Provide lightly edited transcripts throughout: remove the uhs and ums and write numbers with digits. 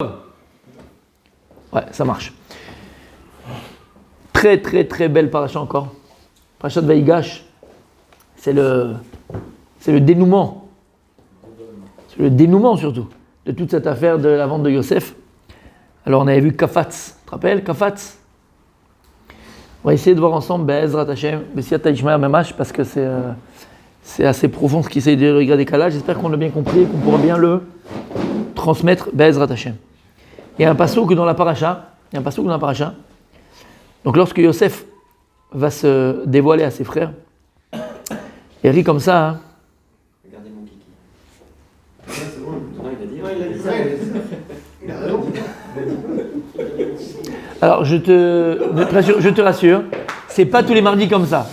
Ouais, ça marche. Très très très belle paracha encore. Parachat Vaïgash, c'est le dénouement. C'est le dénouement surtout de toute cette affaire de la vente de Yosef. Alors on avait vu Kafatz, tu te rappelles Kafatz? On va essayer de voir ensemble Be'ezrat Hashem, B'siyata Ishmael Mamash, parce que c'est assez profond ce qui s'est dit de regarder Kala. J'espère qu'on l'a bien compris et qu'on pourra bien le transmettre Be'ezrat Hashem. Il y a un passouk dans la paracha. Donc lorsque Yosef va se dévoiler à ses frères, il rit comme ça. Hein. Regardez mon kiki. C'est bon. Non, il a dit ça. Il a raison. Alors je te rassure, c'est pas tous les mardis comme ça.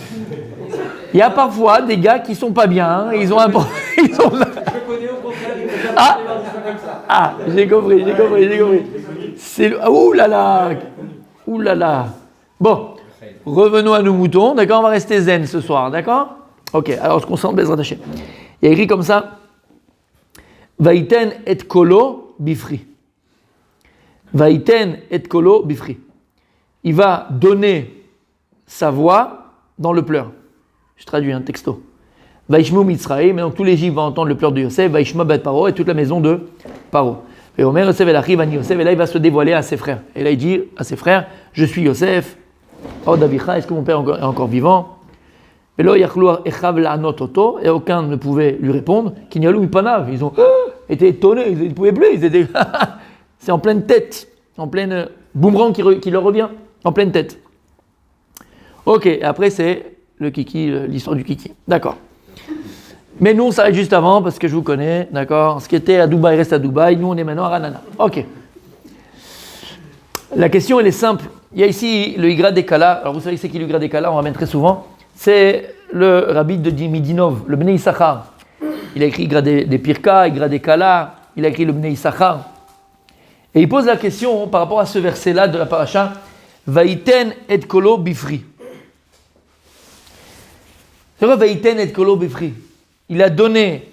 Il y a parfois des gars qui sont pas bien, ils ont un Je connais au contraire. Ah, j'ai compris. C'est ouh là là. Bon, revenons à nos moutons, d'accord, on va rester zen ce soir, d'accord? Ok, alors je concentre Bezrat Hashem. Il y a écrit comme ça, Vaïten et kolo bifri. Vaïten et kolo bifri. Il va donner sa voix dans le pleur. Je traduis un texto. Vaishmu Mitzraïm, mais donc tout l'Égypte va entendre le pleur de Yosef, Vaishma Bet Paro et toute la maison de Paro. Et Omer Yosef el Achiv Ani Yosef, et là il va se dévoiler à ses frères. Et là il dit à ses frères, je suis Yosef. Oh Davicha, est-ce que mon père est encore vivant? Et là et aucun ne pouvait lui répondre. Kinyalou Mipanav, ils ont été étonnés, ils ne pouvaient plus, ils étaient c'est en pleine tête, en pleine boomerang qui leur revient, en pleine tête. Ok, après c'est le kiki, l'histoire du kiki. D'accord. Mais nous on s'arrête juste avant parce que je vous connais, d'accord? Ce qui était à Dubaï reste à Dubaï, nous on est maintenant à Ranana. Ok. La question elle est simple. Il y a ici le Igra Dekala. Alors vous savez c'est qui le Igra Dekala, on ramène très souvent. C'est le rabbi de Midinov, le Bnei Issachar. Il a écrit Igra des Pirka, Igra Dekala, il a écrit le Bnei Issachar. Et il pose la question par rapport à ce verset-là de la paracha, Vaïten et kolo bifri. C'est quoi Vaïten et kolo bifri? Il a donné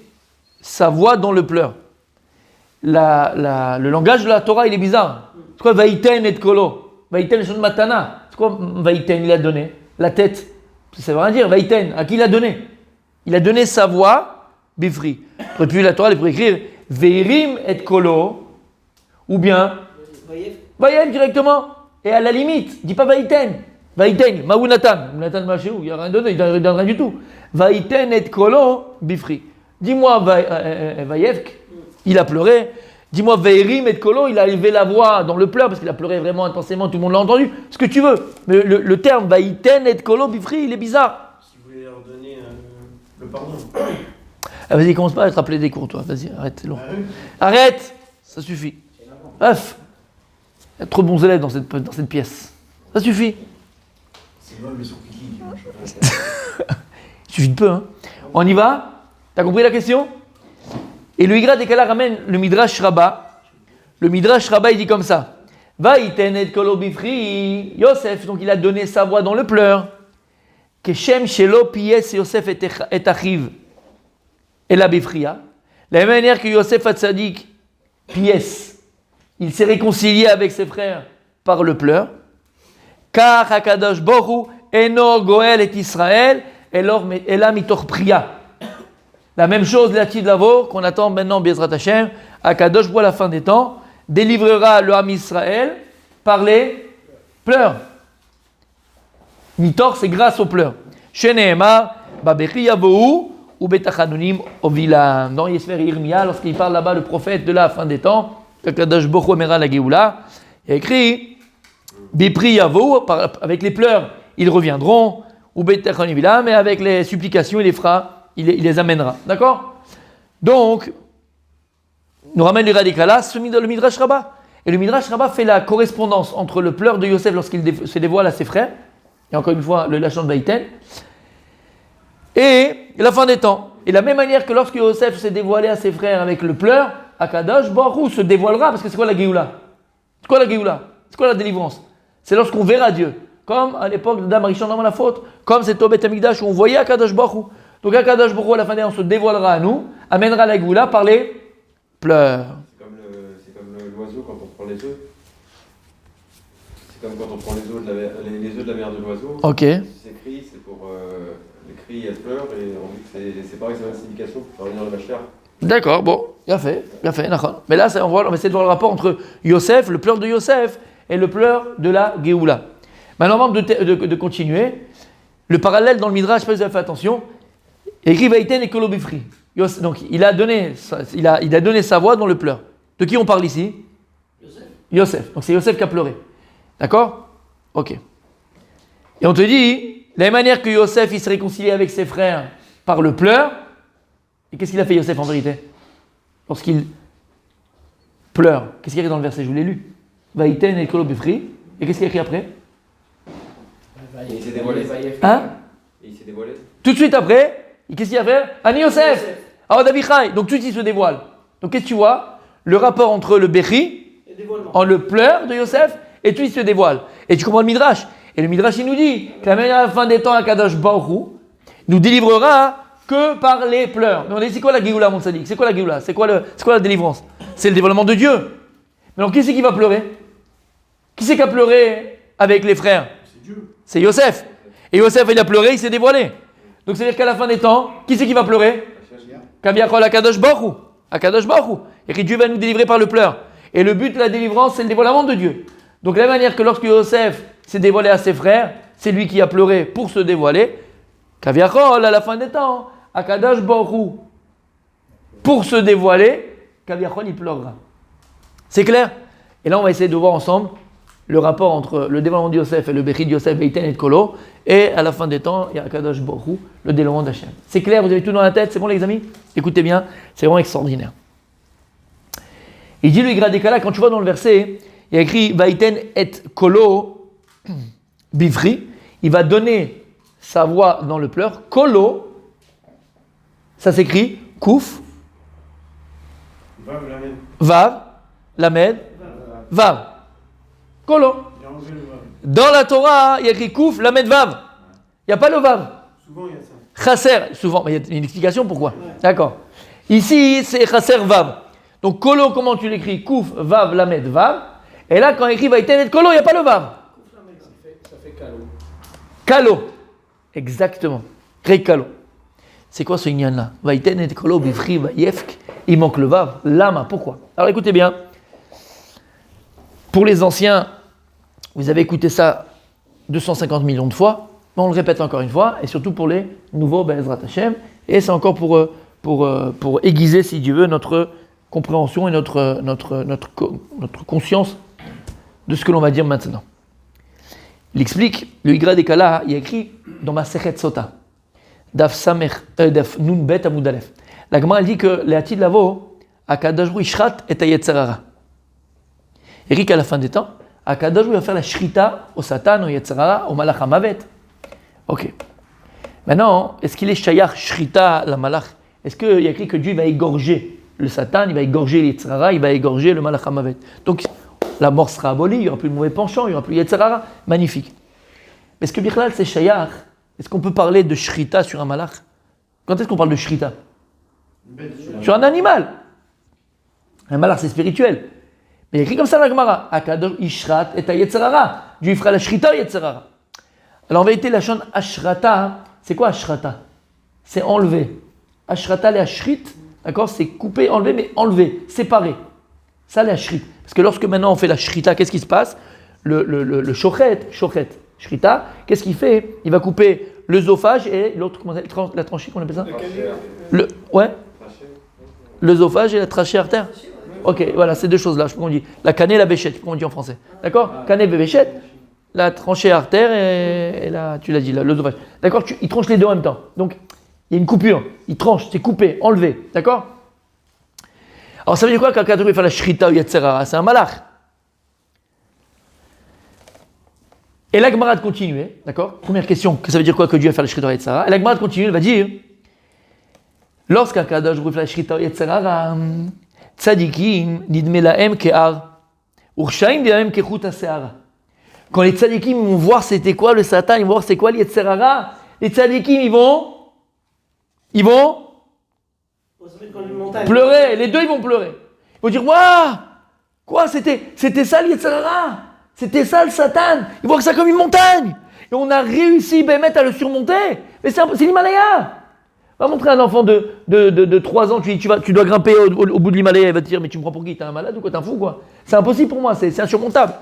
sa voix dans le pleur. Le langage de la Torah, il est bizarre. C'est quoi Vaïten et kolo? Vaïten shon matana. C'est quoi Vaïten? Il a donné la tête. Ça veut rien dire. Vaïten, à qui il a donné? Il a donné sa voix, bifri. Et puis la Torah, elle pourrait écrire Veirim et kolo, ou bien Vaïen directement. Et à la limite, dis pas Vaïten. Vaïten, Maounatan. Maounatan Machéou, il n'y a rien donné, il ne donne rien du tout. Vaïten et kolo, bifri. Dis-moi Vaïevk, il a pleuré. Dis-moi Veirim et kolo, il a élevé la voix dans le pleur parce qu'il a pleuré vraiment intensément, tout le monde l'a entendu. Ce que tu veux. Mais le terme Vaïten et kolo, bifri, il est bizarre. Si vous voulez leur donner le pardon. Ah, vas-y, commence pas à te rappeler des cours, toi. Vas-y, arrête, c'est long. Arrête, ça suffit. Ouf. Il y a trop de bons élèves dans cette pièce. Ça suffit. C'est moi, mais sur Kiki. Il suffit de peu, hein. On y va? T'as compris la question? Et le Igra Dekala ramène le Midrash Rabbah. Le Midrash Rabbah, il dit comme ça. Vaïten et kolo bifri. Yosef, donc il a donné sa voix dans le pleur. Keshem shelo piyes Yosef et achiv. Et la bifria. De la même manière que Yosef Hatzadik, piyes, il s'est réconcilié avec ses frères par le pleur. Car Hakadosh Boru eno goel et Israël ela mitoch priya. La même chose, l'Atid Lavo, qu'on attend maintenant, Bezrat Hashem, Hakadosh Boru à la fin des temps, délivrera le Ham Israël par les pleurs. Mitoch, c'est grâce aux pleurs. Sheneemar, Babechi Yavohu, ou Betachanunim Ovilam. Dans Yesfer Yirmiyah, lorsqu'il parle là-bas, le prophète de la fin des temps, Hakadosh Boru Mera la Geoula, il a écrit Bipri Yavohu, avec les pleurs, ils reviendront, ou Betachanunim Ovilam, mais avec les supplications, il les amènera. D'accord? Donc, nous ramène le Radikala, le Midrash Rabbah. Et le Midrash Rabbah fait la correspondance entre le pleur de Yosef lorsqu'il se dévoile à ses frères, et encore une fois, le lâchant de Vaïten, et la fin des temps. Et de la même manière que lorsque Yosef s'est dévoilé à ses frères avec le pleur, Akadosh Baruch Hu se dévoilera, parce que c'est quoi la Géoula? C'est quoi la Géoula? C'est quoi la délivrance? C'est lorsqu'on verra Dieu. Comme à l'époque de Dam Rishon avant la faute, comme c'est au Beth Amikdash où on voyait Akadosh Baruch Hu. Donc Akadosh Baruch Hu à la fin des temps se dévoilera à nous, amènera la Géoula par les pleurs. C'est comme l'oiseau l'oiseau quand on prend les œufs. C'est comme quand on prend les œufs de la mère de l'oiseau. Ok. C'est cris, c'est pour les cris, elles pleurent et on dit que c'est pareil, c'est une signification pour faire venir le machar. D'accord, bon, bien fait, d'accord. Mais là, on va essayer de voir le rapport entre Yosef, le pleur de Yosef, et le pleur de la Géoula. Maintenant, avant de continuer, le parallèle dans le Midrash, je sais pas si vous avez fait attention, écrit Vaïten et Kolobifri. Donc, il a donné sa voix dans le pleur. De qui on parle ici? Yosef. Donc, c'est Yosef qui a pleuré. D'accord? Ok. Et on te dit, de la même manière que Yosef, il s'est réconcilié avec ses frères par le pleur, et qu'est-ce qu'il a fait Yosef en vérité? Lorsqu'il pleure, qu'est-ce qu'il y a écrit dans le verset? Je vous l'ai lu. Vaïten et Kolobifri. Et qu'est-ce qu'il y a écrit après? Et il s'est dévoilé. Hein? Et il s'est dévoilé. Tout de suite après, qu'est-ce qu'il a fait? Ani Yosef. Alors Davichai. Donc tout de suite il se dévoile. Donc qu'est-ce que tu vois? Le rapport entre le Bechi, en le pleur de Yosef, et tout de suite il se dévoile. Et tu comprends le Midrash. Et le Midrash il nous dit que la manière à la fin des temps, Akadosh Baruch Hu nous délivrera que par les pleurs. Mais on dit c'est quoi la Géoula, mon sadique? C'est quoi la Géoula? C'est quoi la délivrance? C'est le dévoilement de Dieu. Mais alors qui c'est qui va pleurer? Qui c'est qui a pleuré avec les frères? C'est Dieu. C'est Yosef. Et Yosef, il a pleuré, il s'est dévoilé. Donc, c'est-à-dire qu'à la fin des temps, qui c'est qui va pleurer? Kaviachol Akadosh Baruch Hu. Akadosh Baruch Hu. Et que Dieu va nous délivrer par le pleur. Et le but de la délivrance, c'est le dévoilement de Dieu. Donc, de la même manière que lorsque Yosef s'est dévoilé à ses frères, c'est lui qui a pleuré pour se dévoiler. Kaviachol, à la fin des temps, Akadosh Baruch Hu. Pour se dévoiler, Kaviachol, il pleurera. C'est clair? Et là, on va essayer de voir ensemble le rapport entre le dévoilement de Yosef et le Bechi de Yosef, Vaïten et de Kolo, et à la fin des temps, il y a Akadosh Baruch Hu, le dévoilement d'Hachem. C'est clair, vous avez tout dans la tête, c'est bon les amis? Écoutez bien, c'est vraiment extraordinaire. Il dit le Igradekala, quand tu vois dans le verset, il y a écrit Vaïten et Kolo Bivri, il va donner sa voix dans le pleur. Kolo, ça s'écrit Kouf, Vav, Lamed, Vav. Kolo. Dans la Torah, il y a écrit Kouf, Lamed, Vav. Il n'y a pas le Vav. Souvent, il y a ça. Chasser, souvent, mais il y a une explication pourquoi. Ouais. D'accord. Ici, c'est Chasser, Vav. Donc, Kolo, comment tu l'écris? Kouf, Vav, Lamed, Vav. Et là, quand il écrit Vaïten et Kolo, il n'y a pas le Vav. Ça fait Kalo. Kalo. Exactement. Grec Kalo. C'est quoi ce ignan-là? Vaïten et Kolo, Bifri, Vaïefk. Il manque le Vav. Lama. Pourquoi? Alors, écoutez bien. Pour les anciens, vous avez écouté ça 250 millions de fois, mais on le répète encore une fois, et surtout pour les nouveaux, Be'ezrat Hashem, et c'est encore pour aiguiser, si Dieu veut, notre compréhension et notre conscience de ce que l'on va dire maintenant. Il explique, le Igra Dekala, il y a écrit dans ma Sechet Sota, Daf Nun Bet Amud Aleph. La Gemara elle dit que les Atid Lavo, Akadosh Baruch Hu Ishrat et Yetzerara. Eric, à la fin des temps, Akadosh va faire la shrita au Satan, au Yetzirara, au Malach Hamavet. Ok. Maintenant, est-ce qu'il est shayach shrita la Malach? Est-ce qu'il y a écrit que Dieu va égorger le Satan, il va égorger le Yetzirara, il va égorger le Malach Hamavet? Donc, la mort sera abolie, il n'y aura plus de mauvais penchant, il n'y aura plus de Yetzirara. Magnifique. Est-ce que Bichlal c'est shayach? Est-ce qu'on peut parler de shrita sur un Malach? Quand est-ce qu'on parle de shrita? Sur un animal. Un Malach c'est spirituel. Mais il y a écrit comme ça dans la Gemara, Akadosh Ishrat et Yetzerara. Dieu fera la Shrita Yetzerara. Alors en vérité, la chaîne Ashrata, c'est quoi Ashrata? C'est enlever. Ashrata, les Ashrit, d'accord? C'est couper, enlever, mais enlever, séparer. Ça, les Ashrit. Parce que lorsque maintenant on fait la Shrita, qu'est-ce qui se passe? Le Shochet, Shrita, qu'est-ce qu'il fait? Il va couper l'œsophage et l'autre, comment la tranchée, qu'on appelle ça? Ouais? L'œsophage et la trachée artère. Ok, voilà, ces deux choses-là, je sais pas comment on dit. La canée et la béchette, je sais pas comment on dit en français. D'accord? Canée et béchette, la tranchée artère et la, tu l'as dit, l'œsophage. D'accord? Il tranche les deux en même temps. Donc, il y a une coupure. Il tranche, c'est coupé, enlevé. D'accord? Alors, ça veut dire quoi quand Dieu va faire la shrita ou Yetzerara? C'est un malach. Et la Gemara de continuer, d'accord? Première question, ça veut dire quoi que Dieu va faire la shrita ou Yetzerara? Et la Gemara de continuer, elle va dire lorsqu'un Kadosh va faire la shrita ou Yetzerara, Tzadikim nidme lahem ke'ar, urshaim lahem kechut ha'se'ara. Quand les tzadikim vont voir c'était quoi le Satan, ils vont voir c'est quoi l'Yetzerara, les tzadikim ils vont pleurer, les deux ils vont pleurer. Ils vont dire waouh, Quoi, c'était ça le Yetzer Hara. C'était ça le Satan. Il voit que ça comme une montagne. Et on a réussi, Bémet, à le surmonter. Mais c'est l'Himalaya. Va montrer à un enfant de 3 ans, tu dois grimper au bout de l'Himalaya, il va te dire, mais tu me prends pour qui? T'es un malade ou quoi? T'es un fou quoi? C'est impossible pour moi, c'est insurmontable.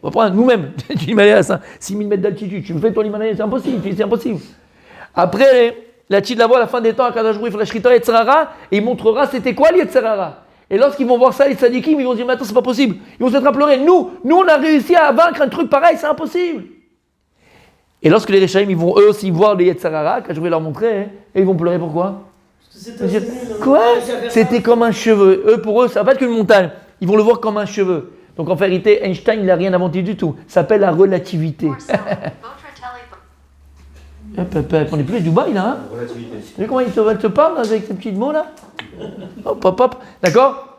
On va prendre nous-mêmes, l'Himalaya à 6000 mètres d'altitude, tu me fais toi l'Himalaya, c'est impossible. Après, la Tchid la voix à la fin des temps, à Kadosh Baruch Hu, la Shrita Yetzer Hara, et il montrera c'était quoi le Yetzer Hara. Et lorsqu'ils vont voir ça, les Sadikim, ils vont dire, mais attends, c'est pas possible. Ils vont se mettre à pleurer. Nous, on a réussi à vaincre un truc pareil, c'est impossible. Et lorsque les Réchaïm, ils vont eux aussi voir les Yetzer Hara, quand je vais leur montrer, et ils vont pleurer pourquoi? Quoi? C'était comme un cheveu. Pour eux, ça va pas être qu'une montagne. Ils vont le voir comme un cheveu. Donc en vérité, Einstein, il n'a rien inventé du tout. Ça s'appelle la relativité. On est plus à Dubaï là, hein? Relativité. Tu vois comment il te parle avec ces petits mots là? Hop. D'accord?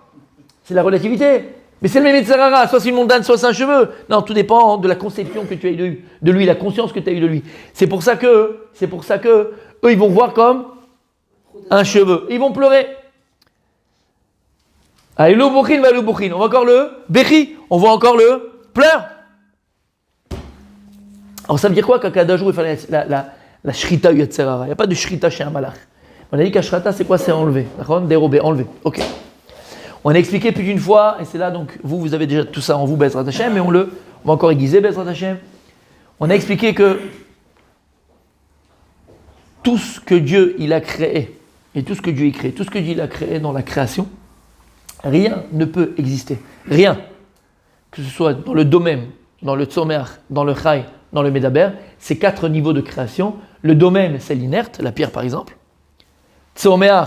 C'est la relativité. Mais c'est le même Yetzer Hara, soit c'est une montagne, soit c'est un cheveu. Non, tout dépend de la conception que tu as eu de lui, la conscience que tu as eu de lui. C'est pour ça que eux, ils vont voir comme un cheveu. Ils vont pleurer. Allez, le bouchin va le bouchin. On voit encore le béchi. On voit encore le pleur. Alors ça veut dire quoi quand Kadosh Baruch Hu fait la shrita Yetzer Hara? Il n'y a pas de shrita chez un malach. On a dit qu'ashrata c'est quoi? C'est enlever. D'accord? Dérober, enlever. Ok. On a expliqué plus d'une fois, et c'est là donc vous avez déjà tout ça en vous, Bezrat Hashem, mais on va encore aiguiser, Bezrat Hashem. On a expliqué que tout ce que Dieu il a créé, et tout ce que Dieu tout ce que Dieu il a créé dans la création, rien ne peut exister. Rien. Que ce soit dans le domaine, dans le tzomer, dans le chai, dans le medaber, ces 4 niveaux de création. Le domaine, c'est l'inerte, la pierre par exemple. Tzomer,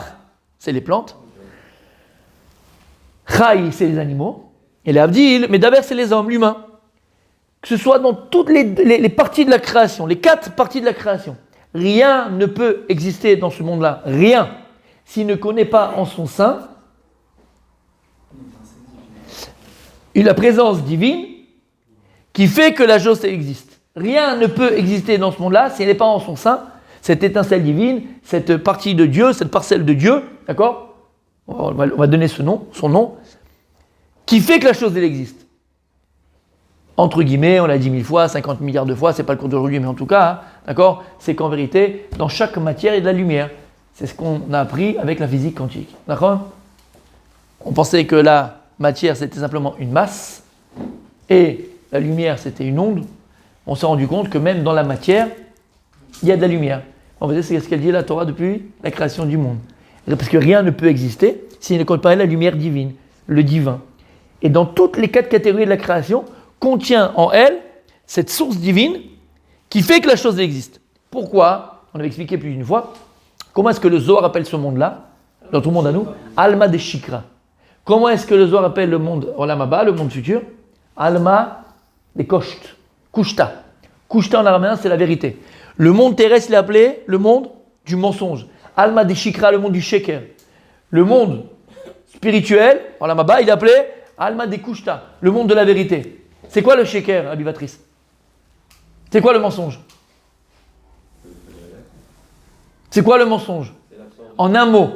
c'est les plantes. Chai, c'est les animaux. Et les Abdil, medaber, c'est les hommes, l'humain. Que ce soit dans toutes les parties de la création, les 4 parties de la création. Rien ne peut exister dans ce monde-là. Rien. S'il ne connaît pas en son sein la présence divine qui fait que la chose existe. Rien ne peut exister dans ce monde-là si elle n'est pas en son sein, cette étincelle divine, cette partie de Dieu, cette parcelle de Dieu, d'accord? On va donner son nom, qui fait que la chose elle existe. Entre guillemets, on l'a dit 1000 fois, 50 milliards de fois, c'est pas le cours d'aujourd'hui, mais en tout cas, hein, d'accord? C'est qu'en vérité, dans chaque matière, il y a de la lumière. C'est ce qu'on a appris avec la physique quantique, d'accord? On pensait que la matière, c'était simplement une masse, et la lumière, c'était une onde. On s'est rendu compte que même dans la matière, il y a de la lumière. En fait, c'est ce qu'elle dit la Torah depuis la création du monde. Parce que rien ne peut exister s'il ne contient pas la lumière divine, le divin. Et dans toutes les 4 catégories de la création, contient en elle cette source divine qui fait que la chose existe. Pourquoi? On avait expliqué plus d'une fois. Comment est-ce que le Zohar appelle ce monde-là, dans tout le monde à nous? Alma de Shikra. Comment est-ce que le Zohar appelle le monde Olam Haba, le monde futur? Alma de Kosht. Kushta. Kushta en araméen, c'est la vérité. Le monde terrestre, il est appelé le monde du mensonge. Alma de Shikra, le monde du Sheker. Le monde spirituel, Olam Haba, il est appelé Alma de Kushta, le monde de la vérité. C'est quoi le Sheker, Abivatrice? C'est quoi le mensonge? C'est quoi le mensonge? En un mot.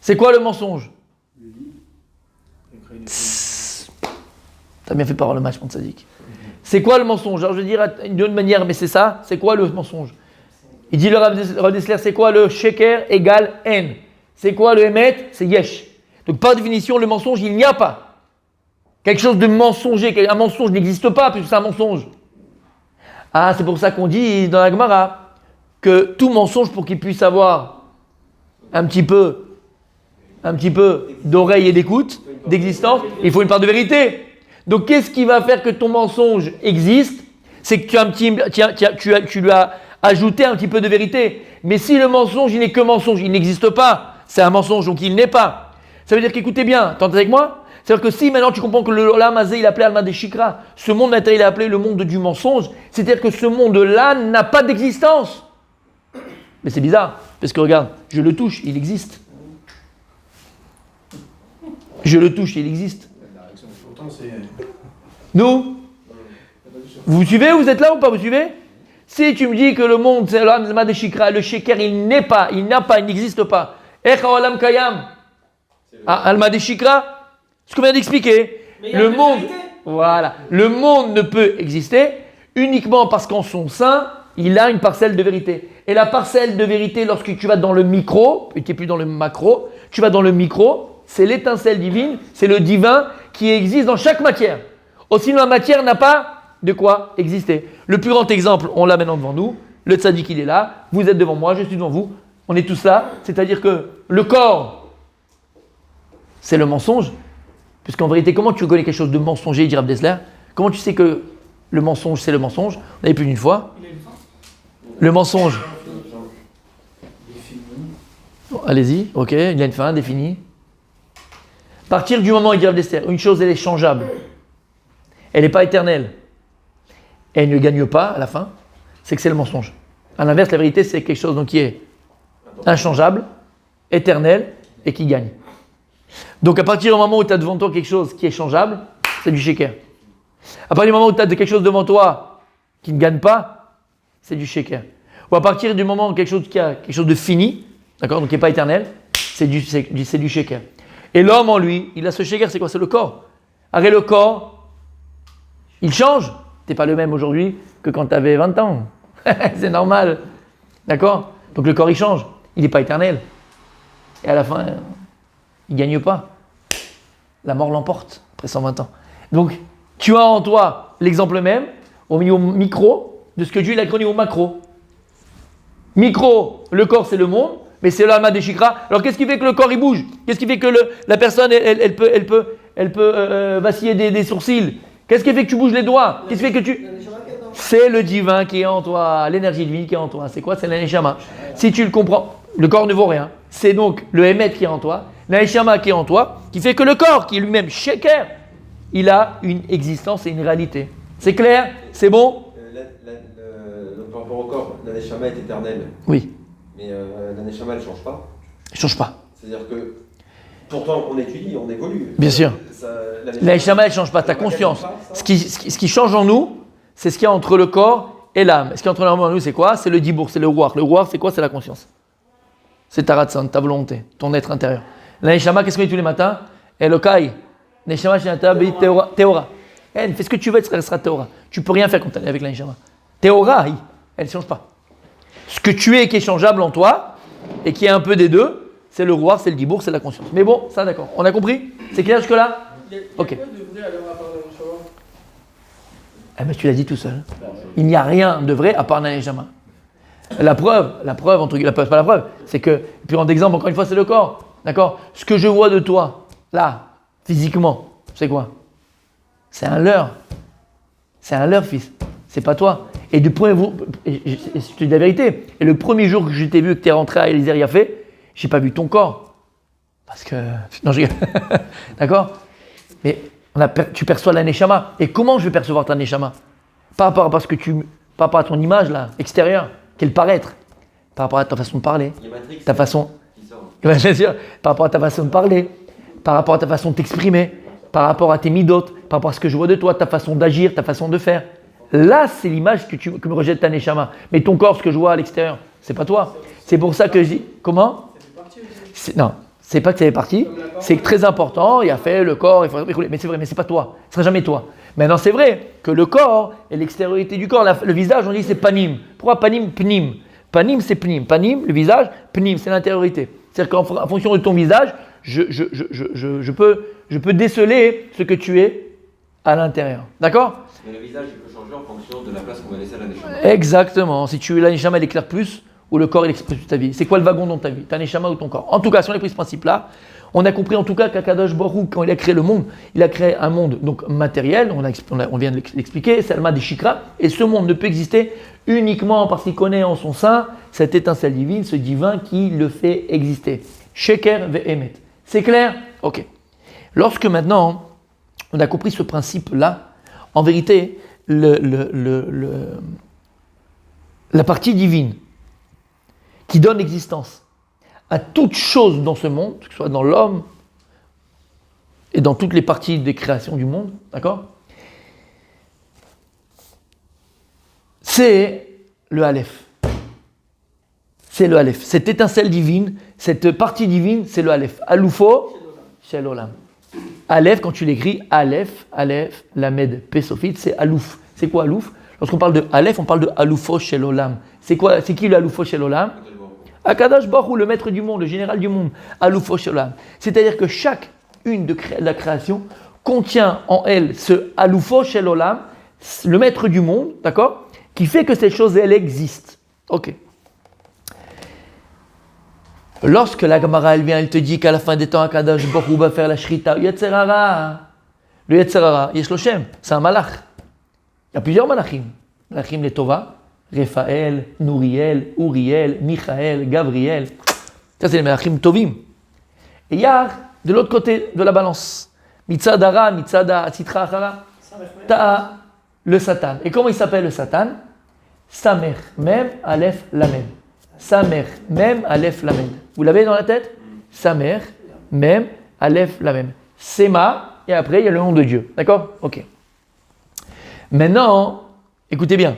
C'est quoi le mensonge? T'as bien fait parole le match, mon tzaddik. C'est quoi le mensonge? Alors je vais dire d'une autre manière, mais c'est ça. C'est quoi le mensonge? Il dit le Rav Dessler, c'est quoi le sheker égale n? C'est quoi le emet? C'est yesh. Donc par définition, le mensonge, il n'y a pas. Quelque chose de mensonger, un mensonge n'existe pas puisque c'est un mensonge. Ah, c'est pour ça qu'on dit dans la Gemara que tout mensonge, pour qu'il puisse avoir un petit peu d'oreille et d'écoute, d'existence, il faut une part de vérité. Donc qu'est-ce qui va faire que ton mensonge existe? C'est que tu lui as ajouté un petit peu de vérité. Mais si le mensonge, il n'est que mensonge, il n'existe pas, c'est un mensonge, donc il n'est pas. Ça veut dire qu'écoutez bien, t'entends avec moi? C'est-à-dire que si maintenant tu comprends que le Olam Hazé, il appelé Alma de Shikra, ce monde matériel, il est appelé le monde du mensonge, c'est-à-dire que ce monde-là n'a pas d'existence. Mais c'est bizarre, parce que regarde, je le touche, il existe. Je le touche, il existe. Nous, vous suivez, vous êtes là ou pas, vous suivez? Si tu me dis que le monde, c'est l'Alma de Shikra, le Sheker, il n'a pas, il n'existe pas. Echa Olam Kayam, Alma de Shikra, Ce qu'on vient d'expliquer. Mais il y a Le une monde, vérité. voilà, le monde ne peut exister uniquement parce qu'en son sein, il a une parcelle de vérité. Et la parcelle de vérité, lorsque tu vas dans le micro, et tu n'es plus dans le macro, tu vas dans le micro, c'est l'étincelle divine, c'est le divin qui existe dans chaque matière. Aussi, la matière n'a pas de quoi exister. Le plus grand exemple, on l'a maintenant devant nous, le tzaddik il est là, vous êtes devant moi, je suis devant vous, on est tous là, c'est-à-dire que le corps, c'est le mensonge, puisqu'en vérité, comment tu connais quelque chose de mensonger, dit Rav Dessler? Comment tu sais que le mensonge, c'est le mensonge? On avait plus d'une fois. Il a une fin. Le mensonge. Bon, allez-y, ok, il y a une fin définie. À partir du moment où il dit Rav Dessler, une chose elle est changeable, elle n'est pas éternelle, et elle ne gagne pas à la fin, c'est que c'est le mensonge. À l'inverse, la vérité, c'est quelque chose donc, qui est inchangeable, éternel et qui gagne. Donc à partir du moment où tu as devant toi quelque chose qui est changeable, c'est du sheker. À partir du moment où tu as quelque chose devant toi qui ne gagne pas, c'est du sheker. Ou à partir du moment où quelque chose qui a quelque chose de fini, d'accord, donc qui n'est pas éternel, c'est du sheker. Et l'homme en lui, il a ce sheker, c'est quoi? C'est le corps. Arrête le corps, il change. Tu n'es pas le même aujourd'hui que quand tu avais 20 ans. C'est normal. D'accord? Donc le corps il change, il n'est pas éternel. Et à la fin, il ne gagne pas. La mort l'emporte après 120 ans. Donc tu as en toi l'exemple même, au niveau micro, de ce que Dieu il a créé au niveau macro. Micro, le corps c'est le monde, mais c'est l'âme des chikras. Alors qu'est-ce qui fait que le corps il bouge? Qu'est-ce qui fait que la personne elle peut vaciller des sourcils? Qu'est-ce qui fait que tu bouges les doigts? Qu'est-ce qui fait que tu... C'est le divin qui est en toi, l'énergie divine qui est en toi. C'est quoi? C'est l'aneshama. Si tu le comprends, le corps ne vaut rien. C'est donc le Hémet qui est en toi, l'aneshama qui est en toi, qui fait que le corps, qui est lui-même sheker, il a une existence et une réalité. C'est clair? C'est bon? Donc par rapport au corps, l'aneshama est éternel. Oui. Mais l'aneshama elle ne change pas. Il ne change pas. C'est-à-dire que pourtant on étudie, on évolue. Bien sûr. L'aneshama elle ne change pas, ta conscience. Ce qui change en nous, c'est ce qu'il y a entre le corps et l'âme. Ce qu'il y a entre l'âme et nous, c'est quoi? C'est le dibour, c'est le ruach. Le ruach, c'est quoi? C'est la conscience. C'est ta ratsan, ta volonté, ton être intérieur. L'aneshama, qu'est-ce qu'on dit tous les matins? Elokai. L'aneshama, c'est un théora. Elle fais ce que tu veux, elle sera théora. Tu peux rien faire quand tu es avec l'aneshama. Théora, elle ne change pas. Ce que tu es qui est changeable en toi, et qui est un peu des deux, c'est le ruach, c'est le dibour, c'est la conscience. Mais bon, ça d'accord. On a compris? C'est clair jusque-là? Ok. Eh ben, tu l'as dit tout seul. Il n'y a rien de vrai à part l'aneshama. La preuve, entre guillemets, pas la preuve, c'est que, puis en exemple, encore une fois, c'est le corps. D'accord? Ce que je vois de toi, là, physiquement, c'est quoi? C'est un leurre. C'est un leurre, fils. C'est pas toi. Et du premier jour, je te dis la vérité, et le premier jour que je t'ai vu, que tu es rentré à Eliezer Yafé, j'ai pas vu ton corps. Parce que. Non, je rigole. D'accord? Mais tu perçois l'aneshama. Et comment je vais percevoir ta neshama? Par rapport à ton image là, extérieure, quel paraître, par rapport à ta façon de parler, ta façon, bien sûr, par rapport à ta façon de parler, par rapport à ta façon de t'exprimer, par rapport à tes midotes, par rapport à ce que je vois de toi, ta façon d'agir, ta façon de faire. Là, c'est l'image que me rejette ta neshama. Mais ton corps, ce que je vois à l'extérieur, c'est pas toi. C'est pour ça que je dis, comment? Non. C'est pas que ça fait partie, c'est très important, il a fait le corps, il faut écouler, mais c'est vrai, mais c'est pas toi, ce sera jamais toi. Maintenant, c'est vrai que le corps et l'extériorité du corps, le visage, on dit c'est panim. Pourquoi panim? Pnim. Panim, c'est pnim. Panim, le visage, pnim, c'est l'intériorité. C'est-à-dire qu'en fonction de ton visage, je peux déceler ce que tu es à l'intérieur. D'accord? Mais le visage, il peut changer en fonction de la place qu'on va laisser à l'aneshama. Exactement. Si tu l'aneshama, elle éclaire plus, ou le corps il exprime toute ta vie. C'est quoi le wagon dans ta vie? T'as neshama ou ton corps? En tout cas, si on a pris ce principe-là, on a compris en tout cas qu'Akadosh Baruch Hu, quand il a créé le monde, il a créé un monde donc matériel, on vient de l'expliquer, c'est Alma des Shikra, et ce monde ne peut exister uniquement parce qu'il connaît en son sein cette étincelle divine, ce divin qui le fait exister. Sheker ve'emet. C'est clair? Ok. Lorsque maintenant on a compris ce principe-là, en vérité, la partie divine qui donne existence à toute chose dans ce monde, que ce soit dans l'homme et dans toutes les parties des créations du monde, d'accord? C'est le Aleph. C'est le Aleph. Cette étincelle divine, cette partie divine, c'est le Aleph. Aloufo, Shel Olam. Aleph, quand tu l'écris, Aleph, Lamed, Pesofit, c'est Alouf. C'est quoi Alouf? Lorsqu'on parle de Aleph, on parle de Aloufo Shel Olam. C'est qui le Aloufo Shel Olam? Akadosh Baruch Hu, le maître du monde, le général du monde. Aloufo Shel Olam. C'est-à-dire que chaque une de la création contient en elle ce Aloufo Shel Olam, le maître du monde, d'accord? Qui fait que cette chose, elle existe. Ok. Lorsque la Gemara, elle vient, elle te dit qu'à la fin des temps, Akadosh Baruch Hu va faire la Shrita, Yetzer Hara. Le Yetzer Hara, Yesh Lo Shem, c'est un malach. Il y a plusieurs malachim. Malachim les Tova, Raphaël, Nouriel, Uriel, Michael, Gabriel. Ça, c'est les malachim Tovim. Et il y a, de l'autre côté de la balance, Mitzad Hara, Mitzad Sitra Hara, t'as le Satan. Et comment il s'appelle le Satan? Samer, Mem, Aleph, Lamed. Samer, Mem, Aleph, Lamed. Vous l'avez dans la tête? Samer, Mem, Aleph, Lamed. Sema, et après il y a le nom de Dieu. D'accord? Ok. Maintenant, écoutez bien.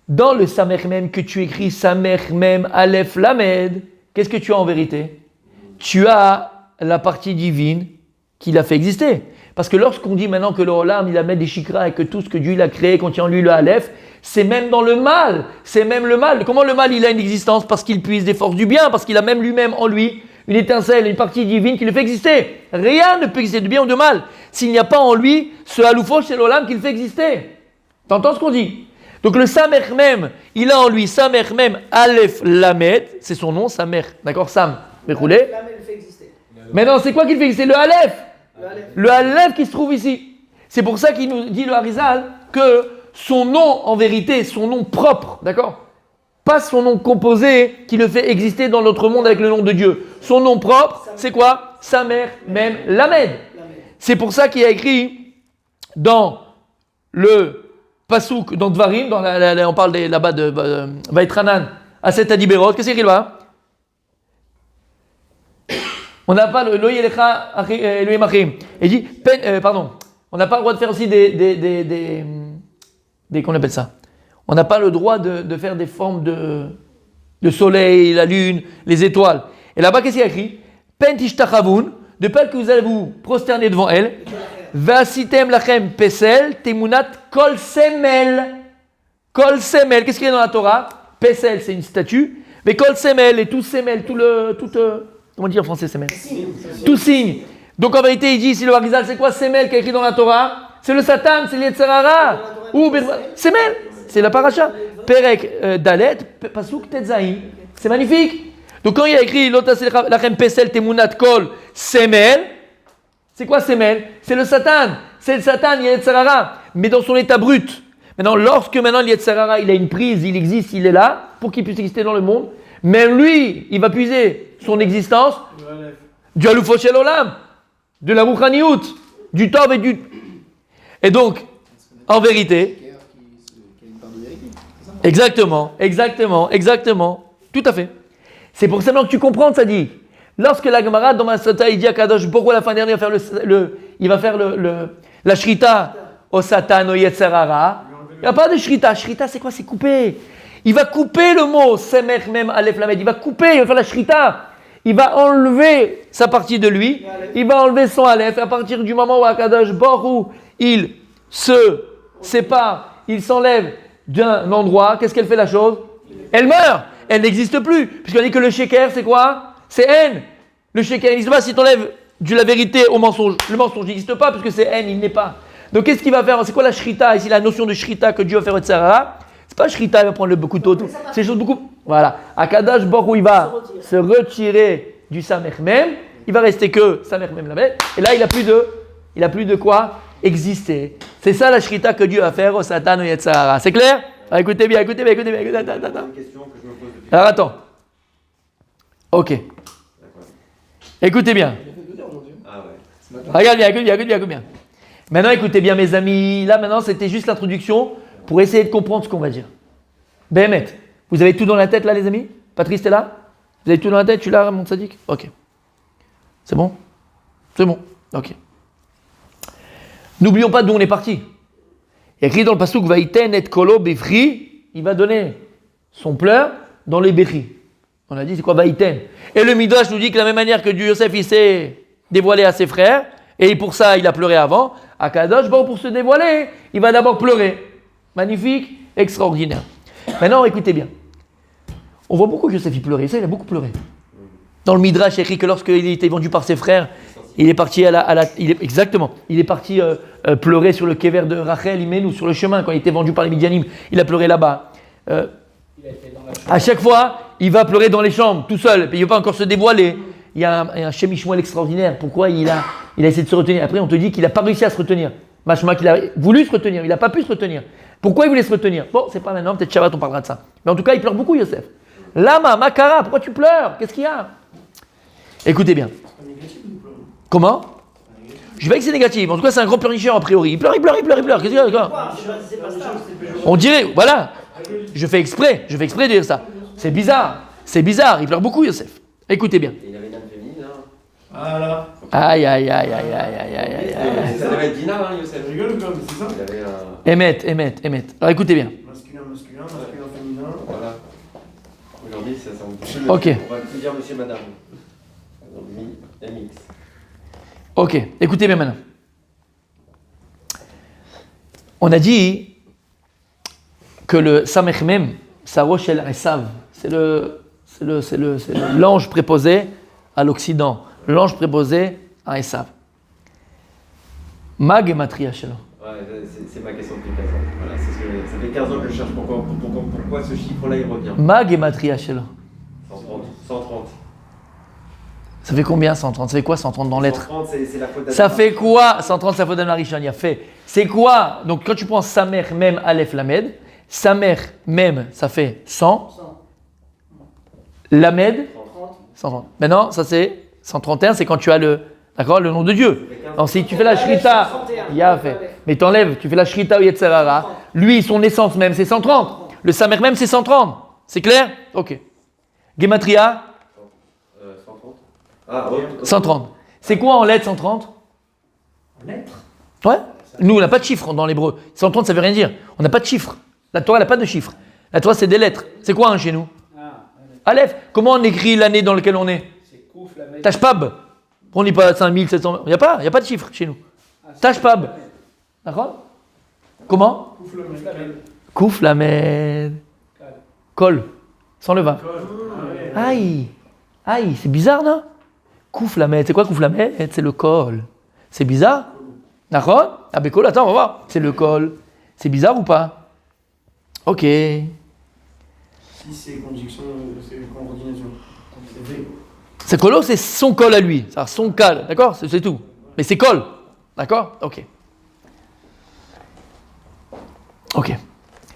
Dans le Samer Mem que tu écris, Samer Mem, Aleph, Lamed, qu'est-ce que tu as en vérité? Tu as la partie divine qui l'a fait exister. Parce que lorsqu'on dit maintenant que le Olam, il a mis des chikras et que tout ce que Dieu il a créé contient en lui le Aleph, c'est même dans le mal. C'est même le mal. Comment le mal, il a une existence? Parce qu'il puise des forces du bien, parce qu'il a même lui-même en lui une étincelle, une partie divine qui le fait exister. Rien ne peut exister de bien ou de mal s'il n'y a pas en lui ce Aloufo chez l'Olam qui le fait exister. T'entends ce qu'on dit? Donc le Samer même, il a en lui Samer même Aleph Lamed, c'est son nom, Samer, d'accord? Sam, Mechoulé. Maintenant, c'est quoi qui le fait exister? Le Aleph. Le Aleph qui se trouve ici. C'est pour ça qu'il nous dit le Harizal que son nom en vérité, son nom propre, d'accord? Pas son nom composé qui le fait exister dans notre monde avec le nom de Dieu. Son nom propre, c'est quoi? Samer Mem Lamed. C'est pour ça qu'il y a écrit dans le Pasuk, dans Dvarim, on parle là-bas de Vaïtranan, à cet Adiberot, qu'est-ce qu'il y a écrit là-bas? On n'a pas le Loyelecha Elohim Achim. Il dit, on n'a pas le droit de faire aussi des qu'on appelle ça? On n'a pas le droit de faire des formes de soleil, la lune, les étoiles. Et là-bas, qu'est-ce qu'il y a écrit? Pen tishtachavun, de peur que vous allez vous prosterner devant elle. Vasitem lachem pesel, temunat kol semel. Kol semel, qu'est-ce qu'il y a dans la Torah? Pesel, c'est une statue. Mais kol semel, et tout semel, comment dire en français semel? Tout signe. Donc en vérité, il dit ici le Harizal, c'est quoi semel qui est écrit dans la Torah? C'est le Satan, c'est l'Yetzer Hara. Ou semel, c'est la paracha. Perek Dalet, Pasuk Tetzaïn. C'est magnifique. Donc quand il y a écrit lachem pesel temunat kol semel, c'est quoi semel? C'est le Satan. C'est le Satan, Yetzer Hara, mais dans son état brut. Maintenant, lorsque le Yetzer Hara, il a une prise, il existe, il est là, pour qu'il puisse exister dans le monde, même lui, il va puiser son existence du Aloufo Shel Olam, de la Rouchaniout, du Tov et du... Et donc, en vérité... Exactement, tout à fait. C'est pour ça que tu comprends, ça dit. Lorsque la Gemara dans Masata, il dit à Kadosh, pourquoi la fin dernière il va faire la Shrita au Satan, au Yetzer Hara. Il n'y a pas de Shrita. Shrita, c'est quoi? C'est couper. Il va couper le mot Semer même Aleph Lamed. Il va couper, il va faire la Shrita. Il va enlever sa partie de lui. Il va enlever son Aleph. À partir du moment où Akadosh Baruch Hu, il se sépare, il s'enlève d'un endroit, qu'est-ce qu'elle fait la chose? Elle meurt. Elle n'existe plus. Puisqu'on dit que le sheker, c'est quoi? C'est haine. Le sheker n'existe pas si tu enlèves de la vérité au mensonge. Le mensonge n'existe pas puisque c'est haine, il n'est pas. Donc qu'est-ce qu'il va faire? C'est quoi la shrita? Ici, la notion de shrita que Dieu va faire au Tzara. C'est pas shrita, il va prendre le couteau. C'est des choses beaucoup. Voilà. Akadosh Baruch Hu, il va se retirer du Samer même. Il va rester que Samer même là-bas. Et là, il a plus de quoi exister. C'est ça la shrita que Dieu va faire au Satan au Yetzirah. C'est clair? Écoutez bien. C'est une question que je me pose depuis. Alors attends. Ok. Écoutez bien. Ah ouais. Regarde bien, écoute bien. Maintenant, écoutez bien, mes amis. Là, maintenant, c'était juste l'introduction pour essayer de comprendre ce qu'on va dire. Béhémet, vous avez tout dans la tête, là, les amis? Patrice, t'es là? Vous avez tout dans la tête? Tu es là, mon sadique? Ok. C'est bon? C'est bon. Ok. N'oublions pas d'où on est parti. Il y a écrit dans le pasuk Vaïten et kolo befri, il va donner son pleur dans les béchis. On a dit c'est quoi Vaïten? Et le Midrash nous dit que de la même manière que Dieu Yosef il s'est dévoilé à ses frères, Et pour ça, il a pleuré avant. Akadosh, bon, pour se dévoiler, il va d'abord pleurer. Magnifique, extraordinaire. Maintenant, écoutez bien. On voit beaucoup que Yosef il pleurait. Ça, il a beaucoup pleuré. Dans le Midrash, il écrit que lorsqu'il était vendu par ses frères, il est parti exactement. Il est parti pleurer sur le kever de Rachel Imenu, sur le chemin quand il était vendu par les Midianim. Il a pleuré là-bas. À chaque fois, il va pleurer dans les chambres, tout seul. Puis il ne veut pas encore se dévoiler. Il y a un Shem Ishmael extraordinaire. Pourquoi il a essayé de se retenir? Après, on te dit qu'il n'a pas réussi à se retenir. Machma qu'il a voulu se retenir, il n'a pas pu se retenir. Pourquoi il voulait se retenir? Bon, c'est pas maintenant, peut-être Shabbat, on parlera de ça. Mais en tout cas, il pleure beaucoup, Yosef. Lama, Makara, pourquoi tu pleures? Qu'est-ce qu'il y a? Écoutez bien. Comment? Je vais que c'est négatif. En tout cas, c'est un grand pleurnicheur a priori. Il pleure. Qu'est-ce qu'il y a? On dirait, voilà. Je fais exprès de dire ça. C'est bizarre, il pleure beaucoup, Yosef. Écoutez bien. Il avait une âme féminine, hein. Voilà. Aïe. Ça devait être Dina, hein, Yosef. Tu rigoles ou quoi? Mais c'est ça? Il avait un... Émet. Alors écoutez bien. Masculin, féminin. Voilà. Aujourd'hui, ça semble... Ok. On va plus dire monsieur, madame. MX. Ok, écoutez bien maintenant. On a dit que le Samech Mem, Sarosh El Esav, c'est l'ange préposé à l'Occident, l'ange préposé à Esav. Ma Gematria Shelo. Ouais, c'est ma question depuis 15 ans. Voilà, c'est ce que, ça fait 15 ans que je cherche pourquoi ce chiffre-là il revient. Ma Gematria Shelo. 130. Ça fait combien 130? Ça fait quoi 130 dans l'être? 130, c'est la faute d'Adam. Ça fait quoi 130, c'est la faute d'Adam Arishon, il a fait. C'est quoi? Donc quand tu prends Samer Mem Aleph Lamed, Samer Mem, ça fait 100. Lamed, 130. Maintenant, ça c'est 131, c'est quand tu as le nom de Dieu. Donc si tu fais la Shrita, il y a fait. Mais t'enlèves, tu fais la Shrita ou Yetzerara, lui, son essence même, c'est 130. Le Samer même, c'est 130. C'est clair? Ok. Gematria 130. Ah, ouais. 130. C'est quoi en lettres 130? En lettres? Ouais. Nous, on n'a pas de chiffre dans l'hébreu. 130, ça veut rien dire. On n'a pas de chiffre. La Torah, elle n'a pas de chiffre. La Torah, c'est des lettres. C'est quoi chez nous? Aleph. Comment on écrit l'année dans laquelle on est? C'est Kouf, la Med. Tashpab. On n'est pas à 5700. Il n'y a pas de chiffre chez nous. Tashpab. D'accord? Comment? Kouf, la Med. Kouf Lamed. Kol. Sans le va. Aïe. C'est bizarre, non? Kouf Lamed. C'est quoi Kouf Lamed? C'est le kol. C'est bizarre? D'accord? Ah ben kol, attends, on va voir. C'est le kol. C'est bizarre ou pas? Ok. Si c'est conjonction, c'est coordination. C'est V. C'est colo, c'est son col à lui. C'est son cal, d'accord? C'est tout. Mais c'est col. D'accord? Ok.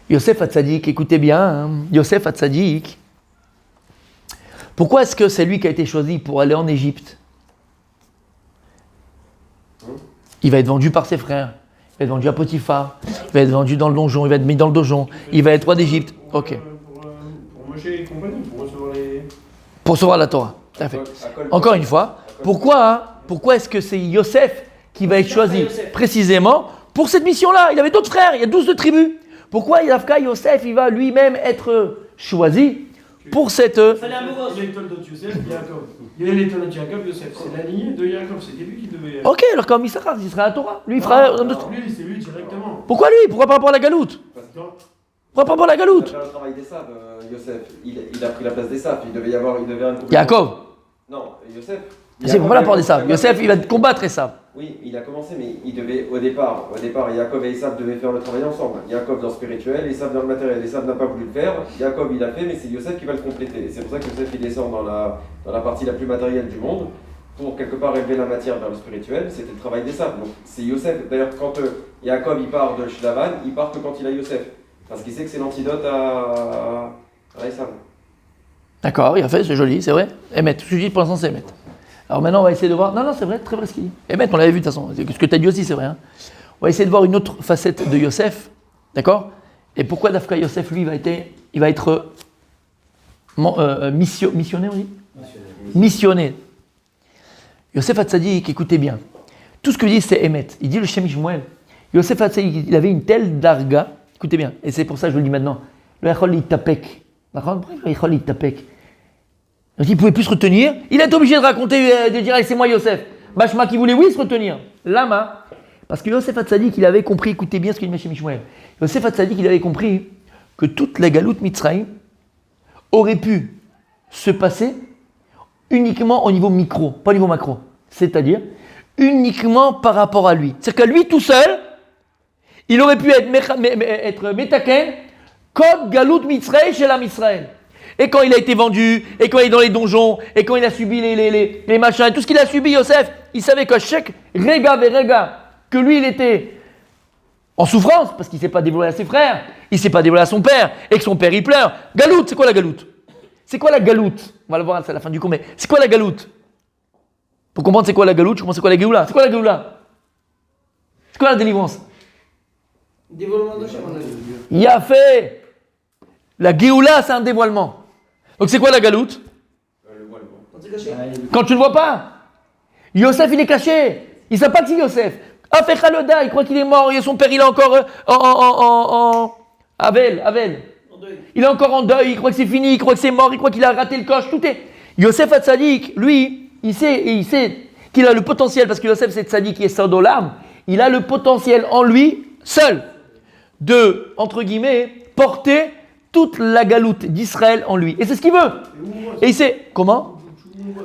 Yosef Hatzadik, écoutez bien. Hein. Yosef Hatzadik. Pourquoi est-ce que c'est lui qui a été choisi pour aller en Égypte? Il va être vendu par ses frères. Il va être vendu à Potiphar. Il va être vendu dans le donjon. Il va être mis dans le donjon. Il va être roi d'Égypte. Ok. Pour Moshe et compagnie, pour recevoir les... Pour recevoir la Torah. Tout à fait. Encore une fois, pourquoi est-ce que c'est Yosef qui va être choisi précisément pour cette mission-là? Il avait d'autres frères, il y a 12 tribus. Pourquoi Yosef, il va lui-même être choisi pour cette... Il y a l'étoile de Yosef, Yaakov. Il y a l'étoile de Yaakov, Yosef. C'est la lignée de Yaakov, c'était lui qui devait... Ok, alors comme Issachar, il sera à la Torah. Lui, il fera... Lui, c'est lui directement. Pourquoi lui? Pourquoi par rapport à la galoute? Pourquoi par rapport à la galoute? Il a fait le travail des sables, Yosef. Il a pris la place des sables. Il devait avoir un couple. Yaakov. Non, Yosef. C'est pas la part des sables. Yosef, il va combattre les sables. Oui, il a commencé, mais il devait, au départ, Yaakov et Esav devaient faire le travail ensemble. Yaakov dans le spirituel, Esav dans le matériel. Esav n'a pas voulu le faire. Yaakov, il a fait, mais c'est Yosef qui va le compléter. Et c'est pour ça que Yosef, il descend dans la partie la plus matérielle du monde pour quelque part élever la matière vers le spirituel. C'était le travail d'Esav. Donc c'est Yosef. D'ailleurs, quand Yaakov il part de Shlavan, il part que quand il a Yosef. Parce qu'il sait que c'est l'antidote à Esav. D'accord, il a fait, c'est joli, c'est vrai. Emet, tout ce que je dis pour l'instant, c'est Emet. Alors maintenant, on va essayer de voir. Non, c'est vrai, très vrai ce qu'il dit. Emet, on l'avait vu de toute façon. Ce que tu as dit aussi, c'est vrai. Hein. On va essayer de voir une autre facette de Yosef. D'accord? Et pourquoi Dafka Yosef, lui, il va être missionné, on dit? Missionné. Yosef Hatzadik, écoutez bien. Tout ce que dit, c'est Emet. Il dit le Shem Ishmael. Yosef Hatzadik, il avait une telle darga. Écoutez bien, et c'est pour ça que je vous le dis maintenant. Le Echol Itapek. D'accord? Le Echol Itapek. Donc il ne pouvait plus se retenir. Il est obligé de raconter, de dire, c'est moi Yosef. Bachma qui voulait, oui, se retenir. Lama. Parce que Yosef Hatzadik, il avait compris, écoutez bien ce qu'il dit chez Mishmuel. Yosef Hatzadik, il avait compris que toute la galoute Mitzrayim aurait pu se passer uniquement au niveau micro, pas au niveau macro. C'est-à-dire uniquement par rapport à lui. C'est-à-dire que lui tout seul, il aurait pu être Metaken, Kod Galout Mitzrayim chez la Mitzrayim. Et quand il a été vendu, et quand il est dans les donjons, et quand il a subi les machins, et tout ce qu'il a subi, Yosef, il savait que chaque rega, que lui il était en souffrance, parce qu'il ne s'est pas dévoilé à ses frères, il ne s'est pas dévoilé à son père, et que son père il pleure. Galoute, c'est quoi la galoute? C'est quoi la galoute? On va le voir, c'est à la fin du cours, mais c'est quoi la galoute? Pour comprendre c'est quoi la galoute, je comprends c'est quoi la géoula. C'est quoi la géoula? C'est quoi la délivrance? Dévoilement de Hachem, on a dit. Il a fait. La géoula, c'est un dévoilement. Donc c'est quoi la galoute? Le voile, bon. Quand c'est caché. Quand tu ne le vois pas. Yosef, il est caché. Il ne sait pas que c'est Yosef. Afechaloda, il croit qu'il est mort. Et son père, il est encore Avel. En deuil. Il est encore en deuil. Il croit que c'est fini. Il croit que c'est mort. Il croit qu'il a raté le coche. Tout est. Yosef Hatzadik, lui, il sait qu'il a le potentiel, parce que Yosef, c'est Tzadik qui est Sodolam. Il a le potentiel en lui, seul, de, entre guillemets, porter toute la galoute d'Israël en lui. Et c'est ce qu'il veut. Et il sait. Comment?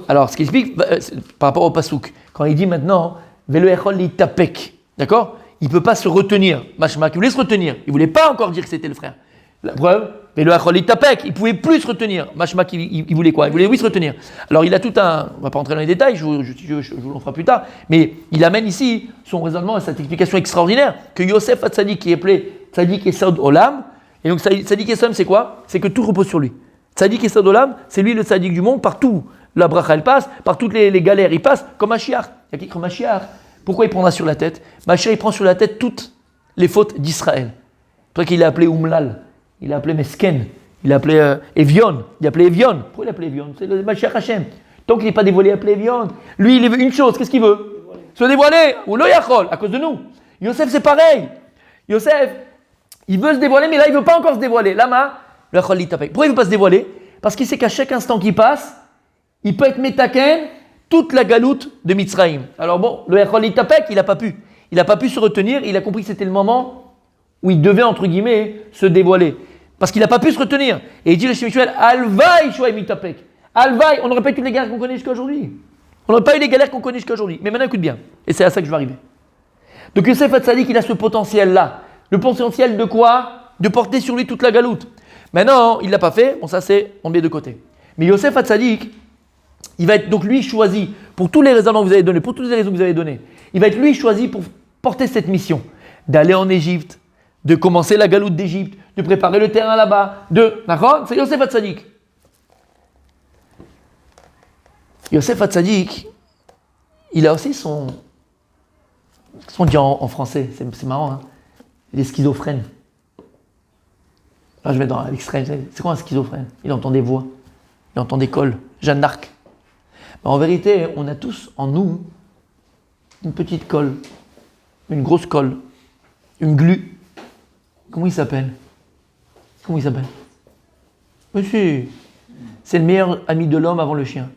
Alors, ce qu'il explique par rapport au Pasouk, quand il dit maintenant, Velo echol li tapek, d'accord? Il ne peut pas se retenir. Mashmak, il voulait se retenir. Il ne voulait pas encore dire que c'était le frère. La preuve, Velo echol li tapek, il ne pouvait plus se retenir. Mashmak, il voulait quoi? Il voulait oui se retenir. Alors, il a tout un. On ne va pas rentrer dans les détails, je vous l'en ferai plus tard. Mais il amène ici son raisonnement à cette explication extraordinaire que Yosef Hatzadik, qui est appelé Tzadik Esod Olam. Et donc, Tzadik Esod, c'est quoi? C'est que tout repose sur lui. Tzadik Esod Olam, c'est lui le Tzadik du monde, partout. La bracha, elle passe, par toutes les galères, il passe, comme Mashiach. Il y a qui comme Mashiach. Pourquoi il prendra sur la tête? Mashiach, il prend sur la tête toutes les fautes d'Israël. C'est pour ça qu'il l'a appelé Umlal, il l'a appelé Mesken, il l'a appelé Evion, il l'a appelé Evion. Pourquoi il l'a appelé Evion? C'est le Mashiach Hashem. Tant qu'il n'est pas dévoilé, il l'a appelé Evion. Lui, il veut une chose, qu'est-ce qu'il veut? Se dévoiler, ou lo yachol, à cause de nous. Yosef, c'est pareil. Yosef, il veut se dévoiler, mais là, il ne veut pas encore se dévoiler. Lama, le yachol li tapek. Pourquoi il ne veut pas se dévoiler? Parce qu'il sait qu'à chaque instant qui passe, il peut être Metaken, toute la galoute de Mitzrayim. Alors bon, le Echol Itapek, il n'a pas pu. Il n'a pas pu se retenir, il a compris que c'était le moment où il devait, entre guillemets, se dévoiler. Parce qu'il n'a pas pu se retenir. Et il dit le Shemituel, Alvaï Shoaim Itapek. Alvaï, on n'aurait pas eu toutes les galères qu'on connaît jusqu'à aujourd'hui. On n'aurait pas eu les galères qu'on connaît jusqu'à aujourd'hui. Mais maintenant, écoute bien. Et c'est à ça que je vais arriver. Donc Yosef Hatzadik, il a ce potentiel-là. Le potentiel de quoi? De porter sur lui toute la galoute. Maintenant, il ne l'a pas fait. Bon, ça, c'est, on met de côté. Mais Yosef Hatzadik, il va être donc lui choisi pour tous les raisons que vous avez données, pour toutes les raisons que vous avez données. Il va être lui choisi pour porter cette mission, d'aller en Égypte, de commencer la galoute d'Égypte, de préparer le terrain là-bas, d'accord? C'est Yosef Hatzadik. Yosef Hatzadik, il a aussi son dit en français, c'est marrant, hein? Il est schizophrène. Là, je vais dans l'extrême. C'est quoi un schizophrène? Il entend des voix, il entend des cols. Jeanne d'Arc. En vérité, on a tous en nous une petite colle, une grosse colle, une glu. Comment il s'appelle? Monsieur, c'est le meilleur ami de l'homme avant le chien.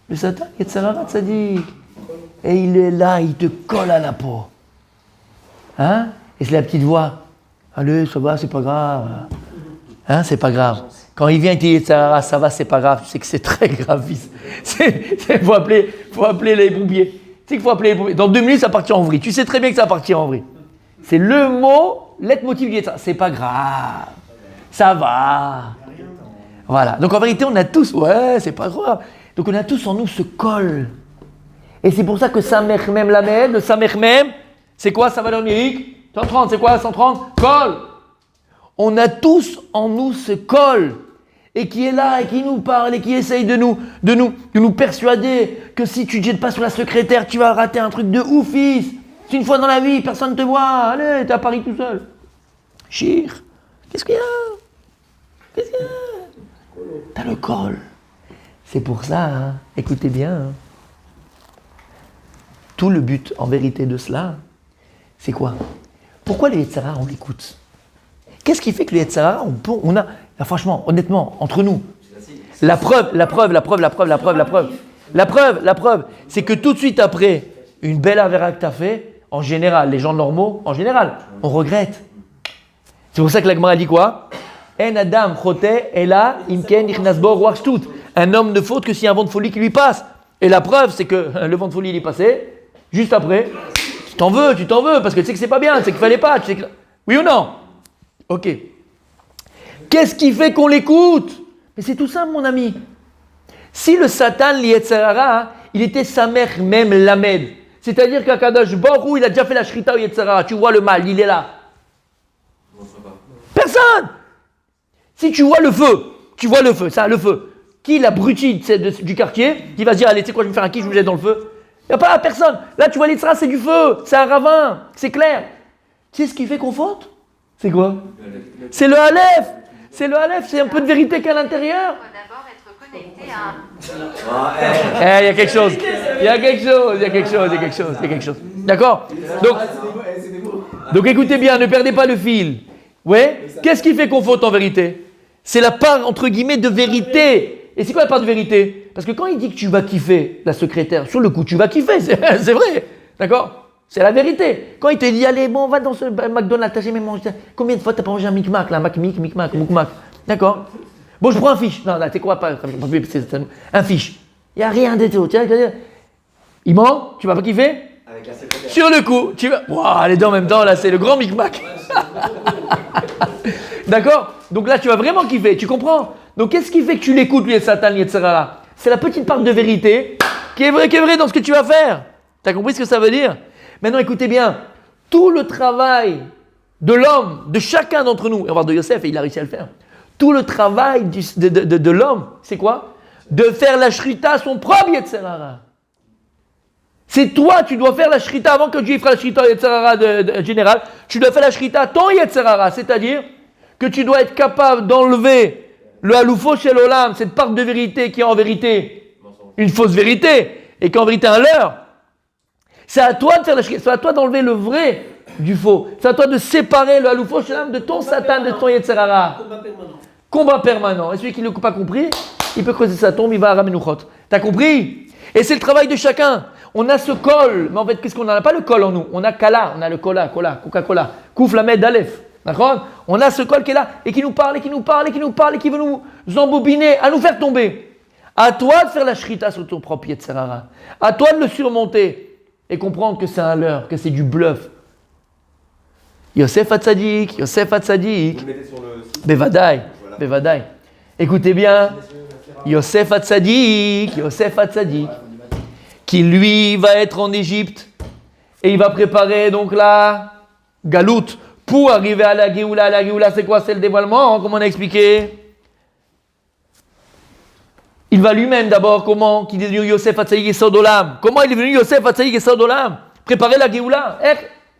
Le Satan, Yetzirah Tzadik. Et il est là, il te colle à la peau. Hein? Et c'est la petite voix. Allez, ça va, c'est pas grave. Hein, c'est pas grave. Quand il vient et dit ça va, c'est pas grave, tu sais que c'est très grave. Il faut appeler les pompiers. Tu sais qu'il faut appeler les pompiers. Dans 2 minutes, ça partira en vrille. Tu sais très bien que ça va partir en vrille. C'est le mot, leitmotiv du ça. C'est pas grave. Ça va. Voilà. Donc en vérité, on a tous, ouais, c'est pas grave. Donc on a tous en nous ce col. Et c'est pour ça que Samech Mem Lamed, le Samech Mem, c'est quoi sa valeur numérique? 130, c'est quoi 130? Col. On a tous en nous ce col, et qui est là, et qui nous parle, et qui essaye de nous persuader que si tu ne jettes pas sur la secrétaire, tu vas rater un truc de ouf, fils. C'est une fois dans la vie, personne ne te voit, allez, t'es à Paris tout seul. Chir, qu'est-ce qu'il y a? T'as le col. C'est pour ça, hein, écoutez bien, hein. Tout le but, en vérité, de cela, c'est quoi? Pourquoi les Yetzirah, on l'écoute? Qu'est-ce qui fait que le Yetzirah, on a, là, franchement, honnêtement, entre nous, la preuve, La preuve, c'est que tout de suite après une belle avéra que tu as fait, en général, les gens normaux, en général, on regrette. C'est pour ça que la Gemara dit quoi? En adam chote ela imken nichnas bo ruach shtut. Un homme ne faute que s'il y a un vent de folie qui lui passe. Et la preuve, c'est que le vent de folie il est passé, juste après, tu t'en veux, parce que tu sais que c'est pas bien, tu sais qu'il fallait pas, tu sais que... Oui ou non? Ok. Qu'est-ce qui fait qu'on l'écoute? Mais c'est tout simple, mon ami. Si le Satan, l'Yetzerara, il était sa mère même Lamed, c'est-à-dire qu'Akadosh Baruch Hu, il a déjà fait la Shrita au Yetzerara, tu vois le mal, il est là. Personne! Si tu vois le feu, ça, le feu. Qui est l'abruti du quartier, qui va se dire, allez, tu sais quoi, je vais me faire un kiff, je me jette dans le feu? Il n'y a pas personne. Là, tu vois l'Yetzerara, c'est du feu, c'est un ravin, c'est clair. Tu sais ce qui fait qu'on faute? C'est quoi? C'est le Aleph. C'est le Aleph, c'est un peu de vérité qu'à l'intérieur. Il faut d'abord être connecté à... Il y a quelque chose. D'accord? Donc écoutez bien, ne perdez pas le fil. Ouais? Qu'est-ce qui fait qu'on faute en vérité? C'est la part, entre guillemets, de vérité. Et c'est quoi la part de vérité? Parce que quand il dit que tu vas kiffer la secrétaire, sur le coup, tu vas kiffer, c'est vrai. D'accord? C'est la vérité. Quand il te dit, allez, bon, on va dans ce McDonald's, t'as jamais mangé. Combien de fois t'as pas mangé un Micmac, là? Micmac. D'accord? Bon, je prends un fiche. Non, là, t'es quoi? Un fiche. Il n'y a rien de tout. Il ment? Tu vas pas kiffer? Avec la secrétaire. Sur le coup, tu vas. Wow, les deux en même temps, là, c'est le grand Micmac. D'accord? Donc là, tu vas vraiment kiffer. Tu comprends? Donc, qu'est-ce qui fait que tu l'écoutes, lui, et Satan, etc. C'est la petite part de vérité qui est vraie dans ce que tu vas faire. T'as compris ce que ça veut dire? Maintenant, écoutez bien, tout le travail de l'homme, de chacun d'entre nous, et on va voir de Yosef, et il a réussi à le faire, tout le travail de l'homme, c'est quoi? De faire la shrita son propre Yetzerara. C'est toi, tu dois faire la shrita avant que Dieu fasse la shrita Yetzerara générale, tu dois faire la shrita ton Yetzerara, c'est-à-dire que tu dois être capable d'enlever le haloufo chez l'olam, cette part de vérité qui est en vérité une fausse vérité, et qui est en vérité un leurre. C'est à toi de faire la shrita, c'est à toi d'enlever le vrai du faux. C'est à toi de séparer le haloufo chez l'olam de ton Satan, de ton Yetzerara. Combat permanent. Et celui qui ne l'a pas compris, il peut creuser sa tombe, il va à Ramenuchot. T'as compris? Et c'est le travail de chacun. On a ce col, mais en fait, qu'est-ce qu'on n'a pas le col en nous? On a Kala, on a le Cola, Coca-Cola, Kouf Lamed Aleph. D'accord? On a ce col qui est là et qui nous parle, et qui veut nous embobiner, à nous faire tomber. À toi de faire la shrita sur ton propre Yetzerara. À toi de le surmonter et comprendre que c'est un leurre, que c'est du bluff. Yosef Hatzadik. Vous le mettez sur le site. Bevadaï. Écoutez bien, Yosef Hatzadik, qui lui va être en Égypte et il va préparer donc la galoute pour arriver à la Géoula. La Géoula, c'est quoi? C'est le dévoilement, comme on a expliqué. Il va lui-même d'abord, comment qu'il est devenu Yosef Hatzadik et Sodolam. Comment il est devenu Yosef Hatzadik et Sodolam? Préparer la Géoula.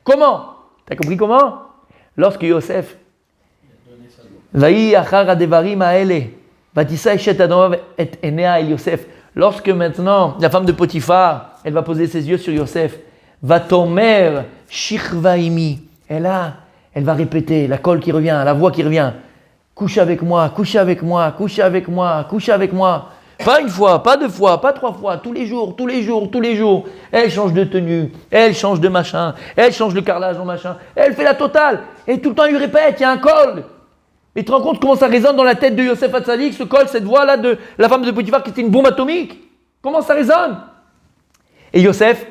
Comment? T'as compris comment? Lorsque Yosef lorsque maintenant la femme de Potiphar, elle va poser ses yeux sur Yosef, Vatomer Shirvaimi, elle va répéter, la colle qui revient, la voix qui revient, couche avec moi. Pas une fois, pas deux fois, pas trois fois, tous les jours. Elle change de tenue, elle change de machin, elle change le carrelage en machin, elle fait la totale. Et tout le temps, il lui répète, il y a un col. Et tu te rends compte comment ça résonne dans la tête de Yosef Hatzadik, ce col, cette voix-là de la femme de Potiphar qui était une bombe atomique. Comment ça résonne? Et Yosef,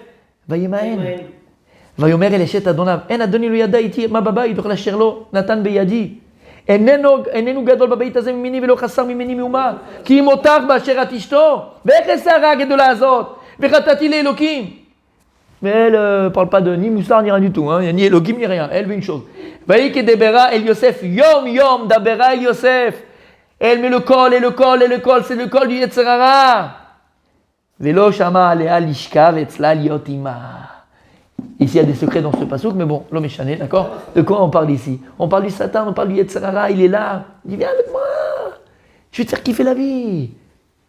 Vayomer el eshet adonav, en adoni lo yada iti ma baba idor la sherlo natan beyadi. איננו גדול בבית הזה ממני ולא חסר ממני מאומה כי אם אותך באשר את אשתו ואיך הסערה הגדולה הזאת וחטאתי לאלוקים. Mais elle parle pas de ni moussard ni rien du tout, hein. Ni Elohim ni rien, elle veut une chose. Vaïe que debera el Yosef yom dabera el Yosef. Elle met le col, c'est le col du Yetzerara. Velo shama alea lishkav etzla liot ima. Ici, il y a des secrets dans ce passouk, mais bon, l'homme est chané, d'accord? De quoi on parle ici? On parle du Satan, on parle du Yetzerara, il est là. Il dit, viens avec moi. Je vais te faire kiffer la vie.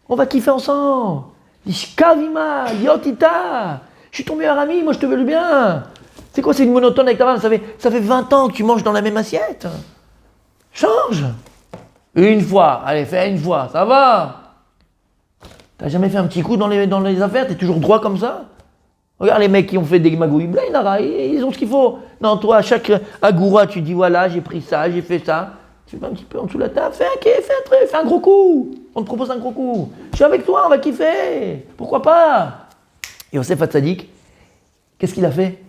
On va kiffer ensemble. Ishkavima, yotita. Je suis ton meilleur ami, moi je te veux le bien. C'est quoi, c'est une monotone avec ta femme? Ça fait 20 ans que tu manges dans la même assiette. Change. Une fois, allez, fais une fois, ça va. T'as jamais fait un petit coup dans les affaires? T'es toujours droit comme ça? Regarde les mecs qui ont fait des magouilles, ils ont ce qu'il faut. Non, toi, à chaque agoura, tu dis voilà, j'ai pris ça, j'ai fait ça. Tu fais un petit peu en dessous de la table, fais un truc, fais un gros coup. On te propose un gros coup. Je suis avec toi, on va kiffer. Pourquoi pas? Et Yosef Hatzadik, qu'est-ce qu'il a fait?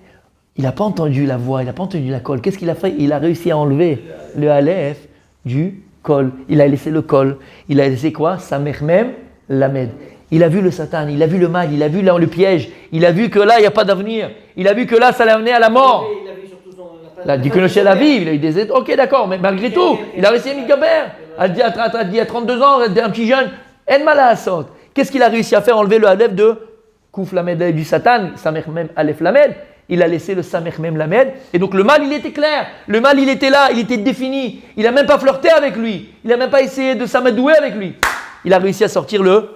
Il n'a pas entendu la voix, il n'a pas entendu la colle. Qu'est-ce qu'il a fait? Il a réussi à enlever le Aleph du col. Il a laissé le col. Il a laissé quoi? Samech Mem Lamed. Il a vu le Satan, il a vu le mal, il a vu le piège. Il a vu que là, il n'y a pas d'avenir. Il a vu que là, ça l'a amené à la mort. Il a vu surtout Il a dit que le ciel a vie, il a eu des aides. Ok, d'accord, mais malgré tout, il a réussi à Midgaber. Elle dit à 32 ans, un petit jeune, En Malasot. Qu'est-ce qu'il a réussi à faire? Enlever le Aleph de Kouf Lamed du Satan, Samech Mem Aleph Lamed. Il a laissé le Samech Mem Lamed. Et donc le mal, il était clair. Le mal, il était là, il était défini. Il n'a même pas flirté avec lui. Il n'a même pas essayé de s'amadouer avec lui. Il a réussi à sortir le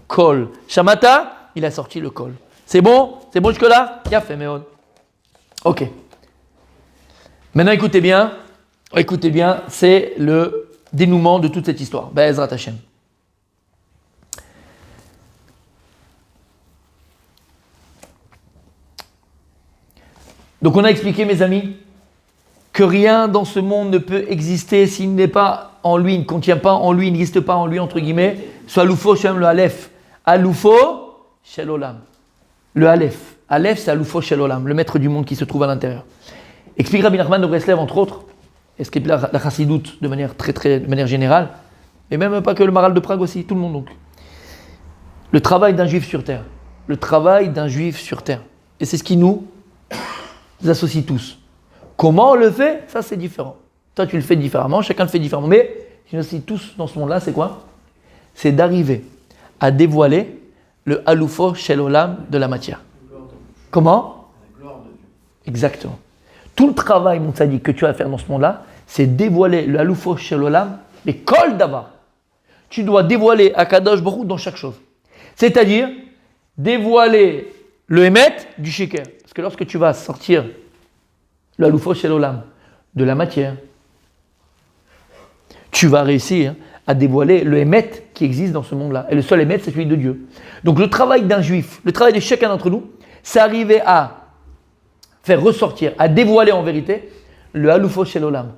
Kol. Shamata, il a sorti le Kol. C'est bon? C'est bon jusque-là? Il a fait, Méon. Ok. Maintenant, écoutez bien, c'est le dénouement de toute cette histoire. Be'ezrat Hashem. Donc on a expliqué, mes amis, que rien dans ce monde ne peut exister s'il n'est pas en lui, il ne contient pas en lui, il n'existe pas en lui, entre guillemets, soit Aloufo Shem le Aleph. Aloufo Shel Olam. Le Aleph. Aleph, c'est Aloufo Shel Olam, le maître du monde qui se trouve à l'intérieur. Explique Rabbi Nachman de Breslev, entre autres, explique la chassidoute de manière générale, et même pas que le Maral de Prague aussi, tout le monde donc. Le travail d'un juif sur terre. Le travail d'un juif sur terre. Et c'est ce qui nous associe tous. Comment on le fait? Ça, c'est différent. Toi, tu le fais différemment, chacun le fait différemment. Mais, ce qui nous associe tous dans ce monde-là, c'est quoi? C'est d'arriver à dévoiler le Aloufo Shel Olam de la matière. Comment? La gloire de Dieu. Exactement. Tout le travail, mon tzaddik, que tu as à faire dans ce monde-là, c'est dévoiler le Aloufo Shel Olam, les kol d'Ava. Tu dois dévoiler Akadosh Baruch Hu dans chaque chose. C'est-à-dire, dévoiler le Emet du Sheker. Parce que lorsque tu vas sortir le Aloufo Shel Olam de la matière, tu vas réussir à dévoiler le Emet qui existe dans ce monde-là. Et le seul Emet, c'est celui de Dieu. Donc le travail d'un juif, le travail de chacun d'entre nous, c'est arriver à faire ressortir, à dévoiler en vérité le Aloufo Shel Olam,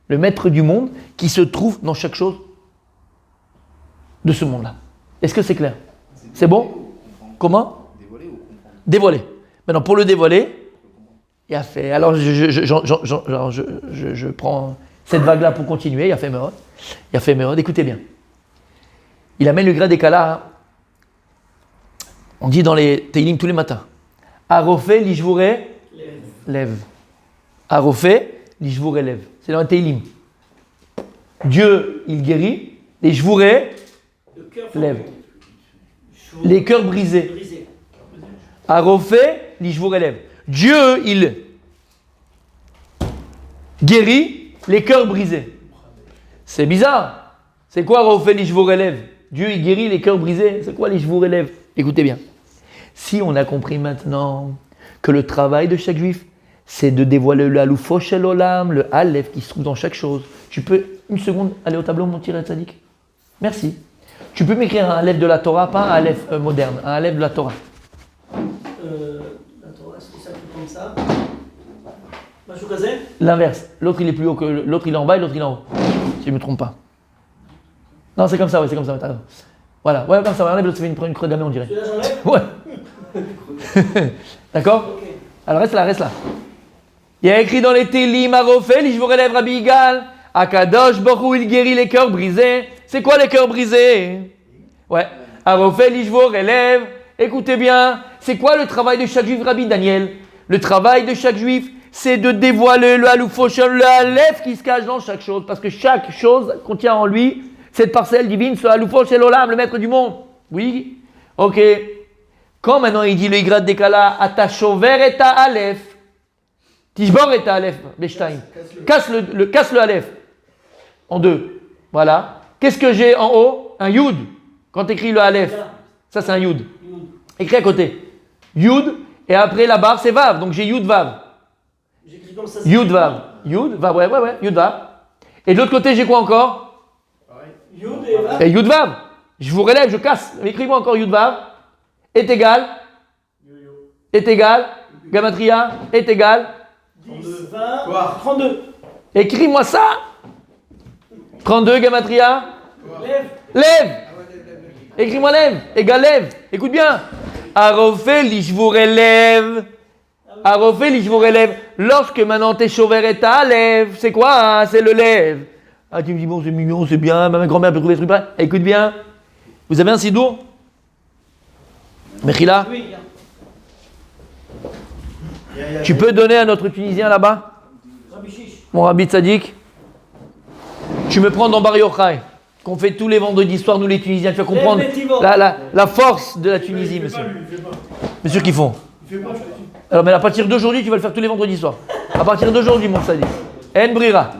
le maître du monde qui se trouve dans chaque chose de ce monde-là. Est-ce que c'est clair? C'est bon? Comment? Dévoiler ou comprendre? Dévoiler. Maintenant, pour le dévoiler, il a fait. Alors, je prends cette vague-là pour continuer. Il a fait Mérod. Écoutez bien. Il amène le grade des Kala. On dit dans les Teilim tous les matins. Arofé, Lishvouré, lève. Arofé, Lishvouré, lève. C'est dans les Teilim. Dieu, il guérit. Les Shvouré, lève. Les cœurs brisés. Arofé, Lishvouré, lève. Dieu, il guérit les cœurs brisés. C'est bizarre. C'est quoi Arofé, Lishvouré, lève? Dieu, il guérit les cœurs brisés. C'est quoi Lishvouré, lève? Écoutez bien. Si on a compris maintenant que le travail de chaque juif, c'est de dévoiler le Aloufo Shel Olam, le Aleph qui se trouve dans chaque chose. Tu peux, une seconde, aller au tableau, mon tiré tzaddik? Merci. Tu peux m'écrire un Aleph de la Torah, pas un Aleph moderne, un Aleph de la Torah. La Torah, c'est ça comme ça. L'inverse. L'autre, il est plus haut que l'autre, il est en bas et l'autre, il est en haut. Si je ne me trompe pas. Non, c'est comme ça, ouais, c'est comme ça. T'as... Voilà, ouais, comme ça, enlève l'autre, ça fait une croix gammée, on dirait. Celui-là, j'enlève? Ouais. D'accord? Okay. Alors reste là. Il y a écrit dans les Télim, Arofel, je vous relève Rabbi Yigal, Akadosh Baruch Hu, il guérit les cœurs brisés. C'est quoi les cœurs brisés? Ouais. Arofel, je vous relève. Écoutez bien, c'est quoi le travail de chaque juif, Rabbi Daniel? Le travail de chaque juif, c'est de dévoiler le Aloufo Shel, le Aleph qui se cache dans chaque chose. Parce que chaque chose contient en lui cette parcelle divine, ce Aloufo Shel Olam, le maître du monde. Oui? Ok. Quand maintenant il dit le Y décala, Atachover et ta Aleph, Tishbor et ta Aleph, Beshtaim. Casse le Aleph en deux. Voilà. Qu'est-ce que j'ai en haut? Un Yud. Quand tu écris le Aleph, ça c'est un Yud. Écris à côté. Yud, et après la barre c'est Vav. Donc j'ai Yud Vav. J'écris comme ça. Yud Vav. Yud Vav, ouais. Yud Vav. Et de l'autre côté j'ai quoi encore? Yud et Vav. Et Yud Vav. Je vous relève, je casse. Écris-moi encore Yudvav. Est égal. Est égal. Gamatria. Est égal. 10, 20, 32. Écris-moi ça. 32, Gamatria. Lève. Lève. Écris-moi lève. Égal lève. Écoute bien. Arofeli, je vous relève. Arofeli, je vous relève. Lorsque maintenant t'es chauver et ta lève. C'est quoi hein? C'est le lève. Ah, tu me dis, bon, c'est mignon, c'est bien. Ma grand-mère peut trouver ce truc pareil. Écoute bien. Vous avez un sidour? Mechila? Oui. Tu peux donner à notre Tunisien là-bas? Rabbi Chiche. Mon Rabbi Tzadik? Tu me prends dans Bar Yochai, qu'on fait tous les vendredis soirs, nous les Tunisiens. Tu vas comprendre la force de la Tunisie, monsieur. Monsieur qu'ils font. Alors, mais à partir d'aujourd'hui, tu vas le faire tous les vendredis soirs. À partir d'aujourd'hui, mon Tzadik. En Brira.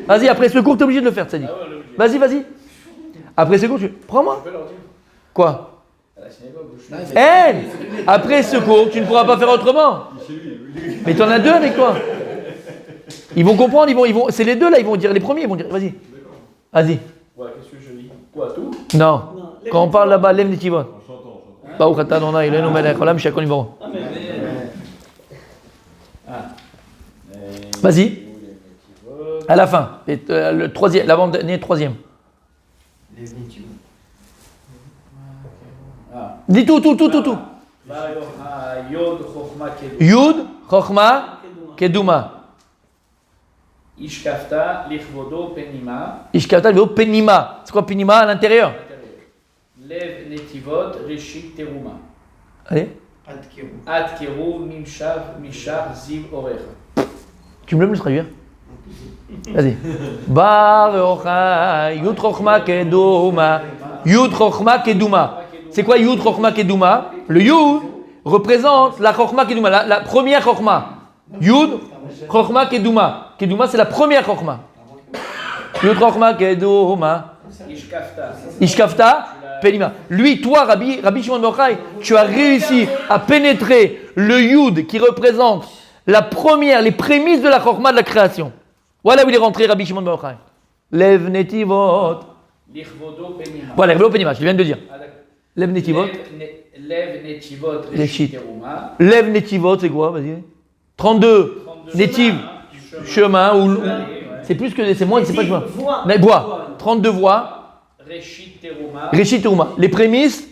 Vas-y, après ce cours, tu es obligé de le faire, Tzadik. Vas-y. Après ce cours, prends-moi. Quoi? Après ce cours, tu ne pourras pas faire autrement. Mais tu en as deux avec toi. Ils vont comprendre, c'est les deux là, ils vont dire, les premiers, ils vont dire, vas-y. Vas-y. Ouais, qu'est-ce que je dis? Quoi, tout? Non. Quand on parle là-bas, lève les tivot. Baruch atah Adonai Eloheinu melech haolam shekol nivoro. Vas-y. À la fin. Le troisième, l'avant-dernier, troisième. Dis tout. Yud, Chochma, Keduma. Ishkafta, Lichvodo, Penima. Ishkafta, Lichvodo, Penima. C'est quoi Penima à l'intérieur? Lev, Netivot, Reshit, Teruma. Allez. Ad Keruv, Mishar, Ziv, Orecha. Tu me le traduire? Vas-y. Bar Yochai, Yud Chochma Keduma. Yud Chochma Keduma. C'est quoi Yud Chochma Keduma? Le Yud représente la Chochma Keduma, la première Chochma. Yud Chochma Keduma. Keduma, c'est la première Chochma. Yud Chochma Keduma. Ishkafta, Penima. Lui, toi, Rabbi Shimon Bar Yochai, tu as réussi à pénétrer le Yud qui représente la première, les prémices de la Chochma de la création. Voilà où il est rentré, Rabbi Shimon Bar Yochai. Lev Netivot. Voilà, Lichvodo Penima, je viens de le dire. Lev Netivot. Lev Netivot, Reshit, Teruma. Lev Netivot, c'est quoi? Vas-y. 32. Netiv, chemin. C'est plus que. C'est moins, c'est pas chemin. Mais voie. 32 voies. Reshit Teruma. Les prémices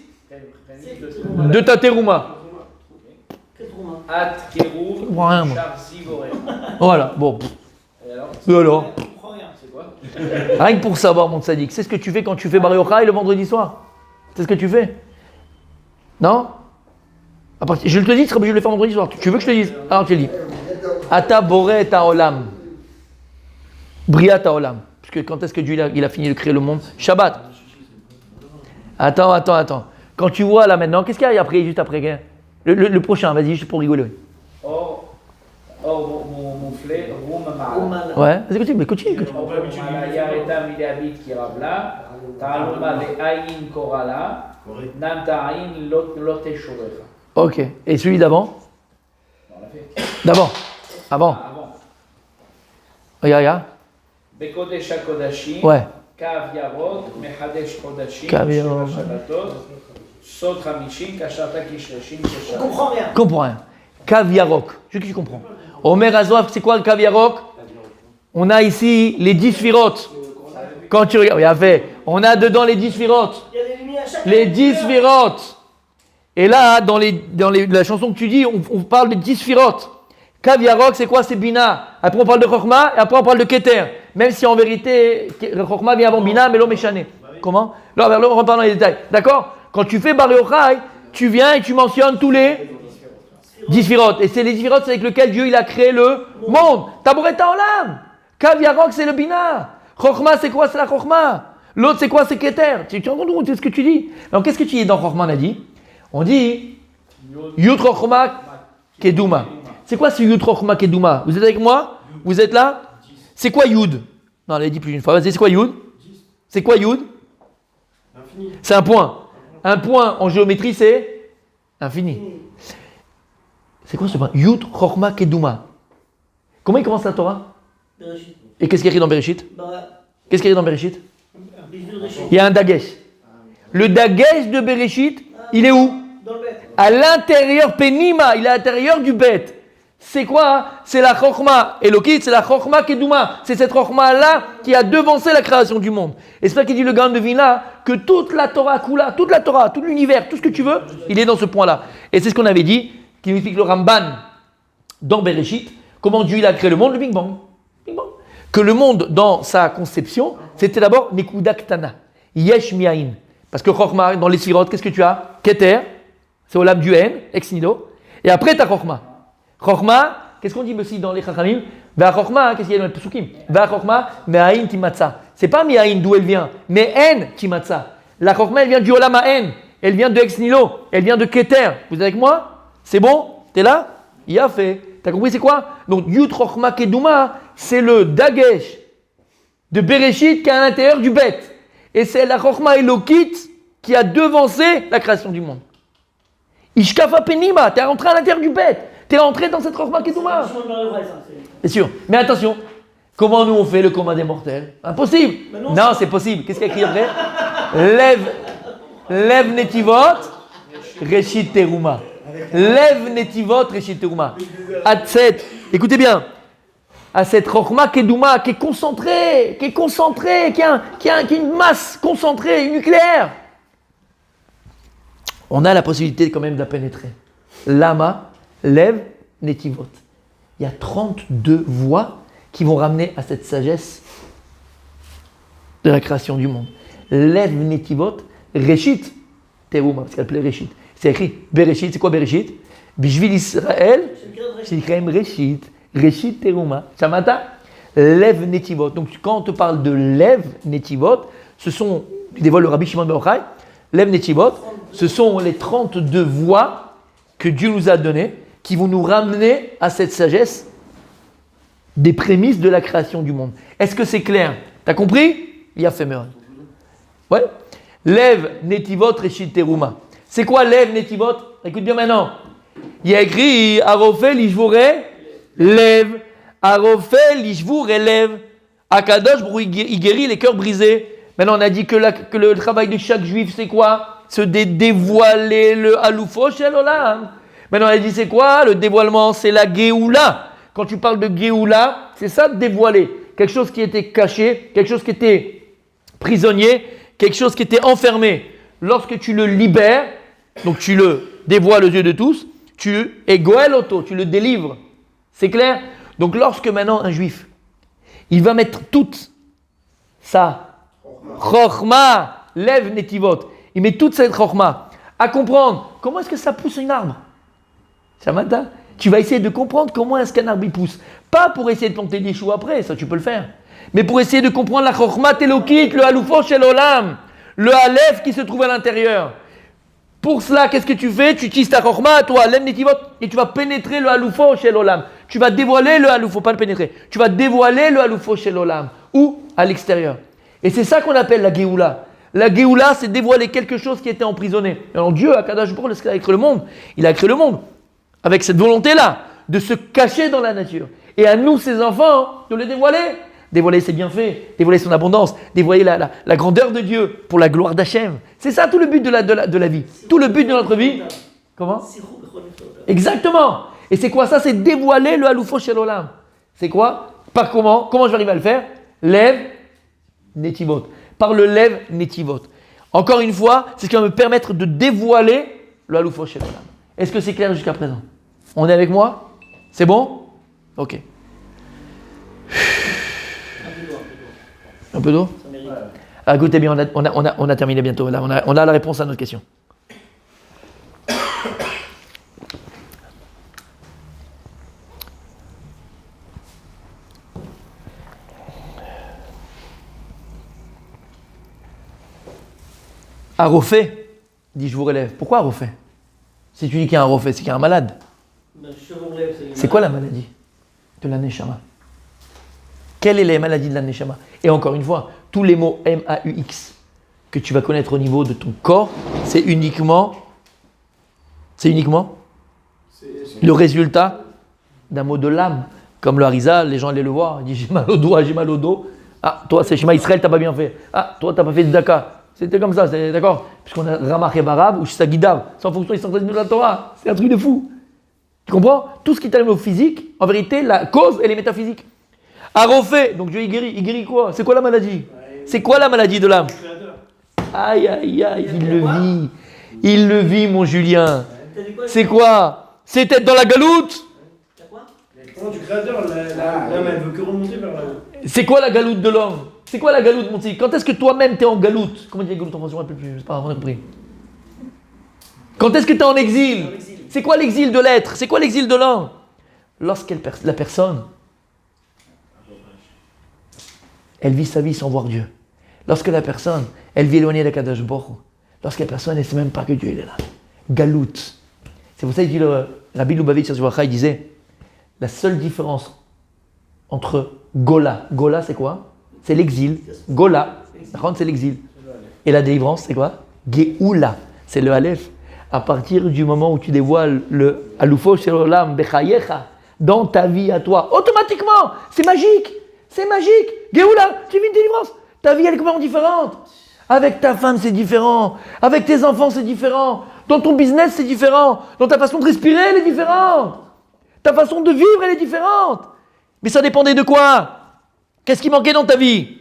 de ta Teruma. At Keruv, Mishar, Ziv, Orecha. Voilà, bon. Et alors? C'est quoi? Rien que pour savoir, mon tzaddik, c'est ce que tu fais quand tu fais Bar Yochai le vendredi soir. C'est ce que tu fais. Non? Je te dis, tu seras obligé de le faire vendredi soir. Tu veux que je te dise? Alors je te dis. Ata boré ta olam. Bria ta olam. Parce que quand est-ce que Dieu il a fini de créer le monde? Shabbat. Attends. Quand tu vois là maintenant, qu'est-ce qu'il y a après, juste après? Le prochain, vas-y, juste pour rigoler. Or mouflé, Roum Ma'ala. Ouais, vas-y, continue. Yareta Mileabit Kirabla, Ta'aluma Ve'ayin Korala, Nam Ta'ayin Lote Shorecha. Ok, et celui d'avant? D'avant. Avant. Regarde. Bekodesh HaKodashim. Ouais. Kav Yarot, Mechadesh Kodashim. Kav Yarot. Sod Hamishim, Kasharta Kishreshim. On comprend rien. Comprends rien. Kav Yarok. Je sais que tu comprends. Omer Azov, c'est quoi le Kav Yarok? On a ici les 10 Sphirot. Quand tu regardes, on a dedans les 10 Sphirot. Les 10 Sphirot. Et là, dans la chanson que tu dis, on parle des 10 Sphirot. Kav Yarok, c'est quoi? C'est Bina. Après, on parle de Chochma et après, on parle de Keter. Même si en vérité, Chochma vient avant Bina, mais l'homme est chané. Comment? Là, on reparle dans les détails. D'accord? Quand tu fais Bar Yochai, tu viens et tu mentionnes tous les 10 Sphirot. Et c'est les 10 Sphirot avec lesquels Dieu il a créé le monde. Taboreta Olam. Kav Yarok, c'est le Bina. Chochma, c'est quoi? C'est la Chochma. L'autre, c'est quoi? C'est Keter. Tu entends ce que tu dis? Alors, qu'est-ce que tu dis dans Chochma, on a dit? On dit Yud Chochma Keduma. C'est quoi ce Yud Chochma Keduma? Vous êtes avec moi? Vous êtes là? C'est quoi Yud? Non, allez, dis plus d'une fois. Vas-y, c'est quoi Yud? C'est quoi Yud? C'est un point. Un point en géométrie, c'est infini. C'est quoi ce point? Yud Chochma Keduma. Comment il commence la Torah? Et qu'est-ce qu'il y a écrit dans Bereshit? Qu'est-ce qu'il y a écrit dans Bereshit? Il y a un dagesh. Le dagesh de Bereshit, il est où? Dans le bête. À l'intérieur, Penima, il est à l'intérieur du bête. C'est quoi? C'est la Chokhma Elokit, c'est la Chokhma Keduma. C'est cette Chokhma-là qui a devancé la création du monde. Et c'est ça qu'il dit le Gaon de Vilna, que toute la Torah Kula, toute la Torah, tout l'univers, tout ce que tu veux, il est dans ce point-là. Et c'est ce qu'on avait dit, qui nous explique le Ramban dans Bereshit, comment Dieu il a créé le monde, le Big Bang. Big Bang. Que le monde, dans sa conception, c'était d'abord Nekuda Ktana, Yesh Miaïn. Parce que Chokhma, dans les Sirot, qu'est-ce que tu as? Keter, c'est au lab du N, ex nihilo. Et après, tu as Chokhma. Chokhma, qu'est-ce qu'on dit aussi dans les Chachamim? Va Chokhma, qu'est-ce qu'il y a dans les Pesukim? Va Chokhma, Me'aïn Timatza. C'est pas Me'aïn d'où elle vient, mais En Timatza. La Chokhma, elle vient du Olam En. Elle vient de ex nihilo. Elle vient de Keter. Vous êtes avec moi? C'est bon? T'es là? Il a fait. T'as compris c'est quoi? Donc Yud Chokhma Keduma, c'est le Dagesh de Bereshit qui est à l'intérieur du bête. Et c'est la Chokhma Elokit qui a devancé la création du monde. Ishkafa Penima, t'es rentré à l'intérieur du bête. T'es rentré dans cette Chokhma Keduma. C'est sûr. Mais attention, comment nous on fait le commun des mortels? Impossible. Non, c'est possible. Qu'est-ce qu'il y a écrit après? Lev Netivot, Reshit Teruma. Lev Netivot, Reshit Teruma. Écoutez bien. À cette Chokhma Keduma qui est concentrée, qui a une masse concentrée, nucléaire. On a la possibilité quand même de la pénétrer. Lama, Lev, Netivot. Il y a 32 voies qui vont ramener à cette sagesse de la création du monde. Lev, Netivot, Reshit, Teruma, parce qu'elle plaît Reshit. C'est écrit Bereshit, c'est quoi Bereshit? Bishvil Israël, c'est écrit Reshit. Reshit Teruma. Shamata, Lev Netivot. Donc quand on te parle de Lev Netivot, ce sont, il dévoile le Rabbi Shimon ben Yochai, Lev Netivot, ce sont les 32 voies que Dieu nous a données qui vont nous ramener à cette sagesse des prémices de la création du monde. Est-ce que c'est clair? T'as compris? Il y a fait meurtre. Ouais. Lev Netivot Reshit Teruma. C'est quoi Lev Netivot? Écoute bien maintenant. Il y a écrit Arofel Ishvore Lev, Arofel, Ishvour et Lev. Akadosh, il guérit les cœurs brisés. Maintenant, on a dit que le travail de chaque juif, c'est quoi? Se dévoiler le Haloufo Shel Olam. Maintenant, on a dit c'est quoi? Le dévoilement, c'est la Géoula. Quand tu parles de Géoula, c'est ça de dévoiler. Quelque chose qui était caché, quelque chose qui était prisonnier, quelque chose qui était enfermé. Lorsque tu le libères, donc tu le dévoiles aux yeux de tous, tu es Goel Oto, tu le délivres. C'est clair? Donc lorsque maintenant un juif, il va mettre toute sa Chokhma, Lev Netivot, il met toute cette Chokhma à comprendre comment est-ce que ça pousse un arbre. Shamata, tu vas essayer de comprendre comment est-ce qu'un arbre il pousse. Pas pour essayer de planter des choux après, ça tu peux le faire. Mais pour essayer de comprendre la Chokhma Telokit, le Haloufo Shel Olam, le Aleph qui se trouve à l'intérieur. Pour cela, qu'est-ce que tu fais? Tu utilises ta Chokhma, toi, Lev Netivot, et tu vas pénétrer le Haloufo Shel Olam. Tu vas dévoiler le Haloufo, pas le pénétrer. Tu vas dévoiler le Haloufo Shel Olam. Où? À l'extérieur. Et c'est ça qu'on appelle la Géoula. La Géoula, c'est dévoiler quelque chose qui était emprisonné. Alors Dieu, Akadosh Baruch Hu, lorsqu'il a créé le monde, il a créé le monde avec cette volonté-là de se cacher dans la nature. Et à nous, ses enfants, de le dévoiler. Dévoiler ses bienfaits, dévoiler son abondance, dévoiler la grandeur de Dieu pour la gloire d'Hachem. C'est ça tout le but de la vie. Tout le but de notre vie. Comment? Exactement. Et c'est quoi ça? C'est dévoiler le Haloufo Shel Olam. C'est quoi? Par comment? Comment je vais arriver à le faire? Lev Netivot. Par le Lev Netivot. Encore une fois, c'est ce qui va me permettre de dévoiler le Haloufo Shel Olam. Est-ce que c'est clair jusqu'à présent? On est avec moi? C'est bon? Ok. Un peu d'eau? Ah, écoutez bien, on a terminé bientôt. Là, on a la réponse à notre question. Arofé, dit je vous relève. Pourquoi Arofé? Si tu dis qu'il y a un Arofé, c'est qu'il y a un malade. C'est quoi la maladie de la Neshama? Quelles sont les maladies de la Neshama? Et encore une fois, tous les mots M-A-U-X que tu vas connaître au niveau de ton corps, c'est uniquement le résultat d'un mot de l'âme. Comme le Harizal, les gens allaient le voir, il dit j'ai mal au doigt, j'ai mal au dos. Ah, toi c'est Shema Israël, t'as pas bien fait. Ah, toi t'as pas fait de Daka. C'était comme ça, c'est d'accord? Puisqu'on a Ramach et Barab ou Shisagidav, c'est en fonction des centaines de la Torah. C'est un truc de fou. Tu comprends? Tout ce qui t'allume au physique, en vérité, la cause, elle est métaphysique. Arofé, donc Dieu il guérit quoi? C'est quoi la maladie? C'est quoi la maladie de l'âme? Aïe, aïe, aïe, il le vit, mon Julien. C'est quoi? C'est être dans la galoute? Du créateur, l'âme elle veut que remonter vers là-haut. C'est quoi la galoute de l'homme? C'est quoi la galoute, mon petit? Quand est-ce que toi-même t'es en galoute? Comment dire galoute en français? Je ne sais pas, on a compris. Quand est-ce que tu es en exil? C'est quoi l'exil de l'être? C'est quoi l'exil de l'homme? Lorsque la personne, elle vit sa vie sans voir Dieu. Lorsque la personne, elle vit éloignée d'Akadosh Baruch Hu. Lorsque la personne, elle ne sait même pas que Dieu il est là. Galoute. C'est pour ça que le Rabbi Lubavitch il disait la seule différence entre Gola. Gola, c'est quoi? C'est l'exil. Gola, c'est l'exil. Et la délivrance, c'est quoi? Geoula, c'est le Aleph. À partir du moment où tu dévoiles le Alufo Shel Olam Bechayecha dans ta vie à toi, automatiquement, c'est magique. C'est magique. Geoula, tu vis une délivrance. Ta vie, elle est complètement différente. Avec ta femme, c'est différent. Avec tes enfants, c'est différent. Dans ton business, c'est différent. Dans ta façon de respirer, elle est différente. Ta façon de vivre, elle est différente. Mais ça dépendait de quoi? Qu'est-ce qui manquait dans ta vie?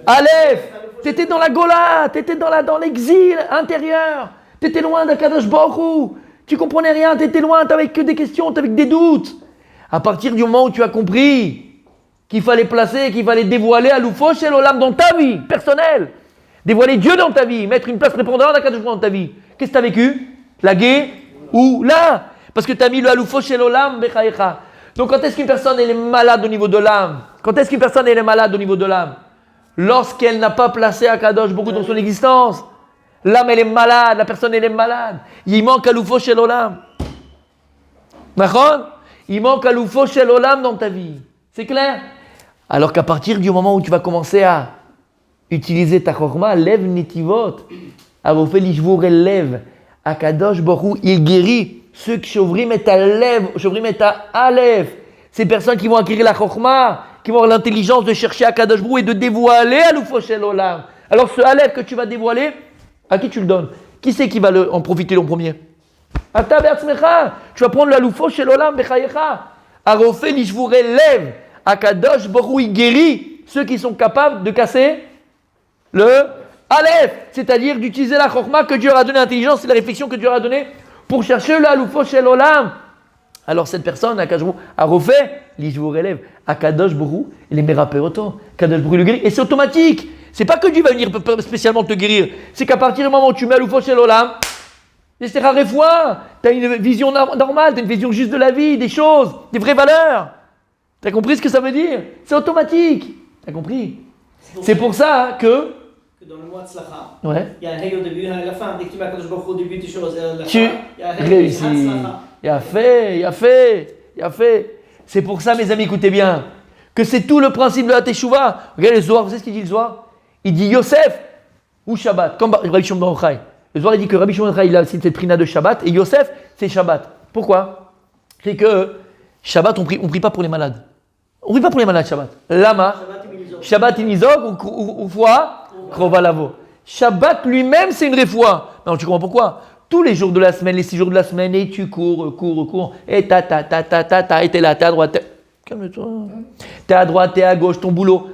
Aleph, tu étais dans la Gola, tu étais dans l'exil intérieur. Tu étais loin d'Akadosh Baruch Hu. Tu comprenais rien, tu étais loin, tu n'avais que des questions, tu avais que des doutes. À partir du moment où tu as compris qu'il fallait placer, qu'il fallait dévoiler Alufo Shel Olam dans ta vie personnelle, dévoiler Dieu dans ta vie, mettre une place prépondérante à Akadosh Baruch Hu dans ta vie, qu'est-ce que tu as vécu? La gué ou là? Parce que tu as mis le Alufo Shel Olam Bechayecha. Donc quand est-ce qu'une personne elle est malade au niveau de l'âme? Quand est-ce qu'une personne elle est malade au niveau de l'âme? Lorsqu'elle n'a pas placé Akadosh Baruch Hu dans son existence. L'âme elle est malade, la personne elle est malade. Il manque Alufo Shel Olam. D'accord? Il manque Alufo Shel Olam dans ta vie. C'est clair? Alors qu'à partir du moment où tu vas commencer à utiliser ta chorma, lève nitivot, avofé lishvour el lève, Akadosh Baruch Hu, il guérit ceux qui s'ouvrim et à lève, s'ouvrim et à alef. Ces personnes qui vont acquérir la chorma, qui vont avoir l'intelligence de chercher Akadosh Baruch Hu et de dévoiler Alufo Shel Olam. Alors ce alef que tu vas dévoiler, à qui tu le donnes? Qui c'est qui va en profiter en premier? Ata be'atzmecha. Tu vas prendre l'Alufo Shel Olam bechayecha. Arofé lishvour el lève. Akadosh Baruch Hu, il guérit ceux qui sont capables de casser le Aleph, c'est-à-dire d'utiliser la chokma que Dieu leur a donné, l'intelligence et la réflexion que Dieu leur a donné pour chercher le Alufo Shel Olam. Alors cette personne, Akadosh Baruch Hu, a refait l'Ishvur élève. Akadosh Baruch Hu, il est mérapéroto. Akadosh Baruch Hu le guérit et c'est automatique. C'est pas que Dieu va venir spécialement te guérir, c'est qu'à partir du moment où tu mets Alufo Shel Olam, c'est rare et foi. Tu as une vision normale, tu as une vision juste de la vie, des choses, des vraies valeurs. Tu as compris ce que ça veut dire? C'est automatique. Tu as compris? C'est pour ça que dans le mois de Slacha, ouais. Il y a un règle au début, un à la fin. Dès que tu mets Akadosh Baruch Hu au début des choses, tu réussis. Il a fait. C'est pour ça, mes amis, écoutez bien, que c'est tout le principe de la Teshuvah. Regardez le Zohar, vous savez ce qu'il dit le Zohar? Il dit Yosef ou Shabbat, comme Rabbi Shimon ben Yochai. Le Zohar il dit que Rabbi Shimon ben Yochai, il a cette prina de Shabbat, et Yosef, c'est Shabbat. Pourquoi? C'est que Shabbat, on prie pas pour les malades. On prie pas pour les malades, Shabbat. Lama, Shabbat inizog ou foi, krovalavo. Shabbat lui-même, c'est une réfoua. Non, tu comprends pourquoi? Tous les jours de la semaine, les 6 jours de la semaine, et tu cours, et et t'es là, t'es à droite, calme-toi. T'es à droite, t'es à gauche, ton boulot.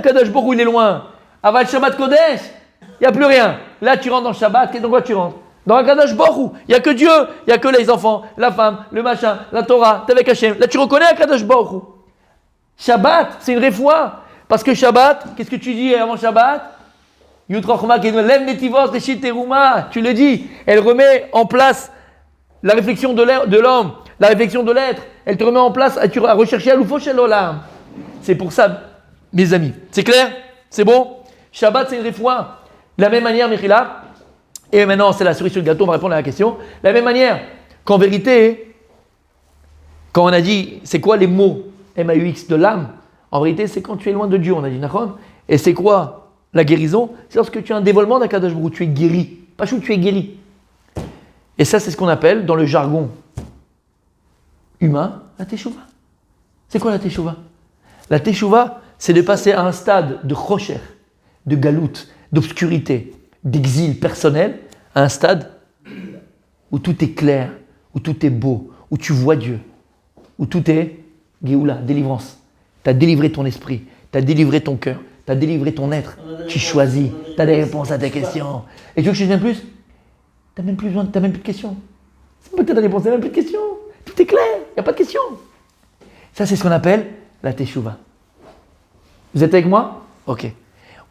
Kadosh Baruch Hu, il est loin. Aval Shabbat Kodesh, il n'y a plus rien. Là, tu rentres dans le Shabbat, et dans quoi tu rentres? Dans Kadosh Baruch Hu, il n'y a que Dieu, il n'y a que les enfants, la femme, le machin, la Torah, t'es avec Hachem. Là, tu reconnais Kadosh Baruch Hu. Shabbat, c'est une réfoua. Parce que Shabbat, qu'est-ce que tu dis avant Shabbat? Yutrochma qui lève netivos reshit teruma. Tu le dis, elle remet en place la réflexion de l'homme, la réflexion de l'être. Elle te remet en place à rechercher Alufo Shel Olam. C'est pour ça, mes amis. C'est clair? C'est bon? Shabbat, c'est une réfoua. De la même manière, Mechila, et maintenant c'est la cerise sur le gâteau, on va répondre à la question. De la même manière qu'en vérité, quand on a dit c'est quoi les mots MAUX de l'âme, en vérité c'est quand tu es loin de Dieu, on a dit Nachon. Et c'est quoi la guérison? C'est lorsque tu as un dévoilement d'Akadosh Baruch Hu, tu es guéri. Pas chou, tu es guéri. Et ça, c'est ce qu'on appelle, dans le jargon humain, la teshuva. C'est quoi la teshuva? La teshuva, c'est de passer à un stade de chocher, de galoute, d'obscurité, d'exil personnel à un stade où tout est clair, où tout est beau, où tu vois Dieu, où tout est Géoula, délivrance. Tu as délivré ton esprit, tu as délivré ton cœur, tu as délivré ton être. Tu choisis, tu as des réponses à tes questions. Et tu veux que je te dise plus? Tu n'as même plus besoin, tu n'as même plus de questions. C'est pas que tu as des réponses, tu n'as même plus de questions. Tout est clair, il n'y a pas de questions. Ça, c'est ce qu'on appelle la Teshuvah. Vous êtes avec moi? Ok.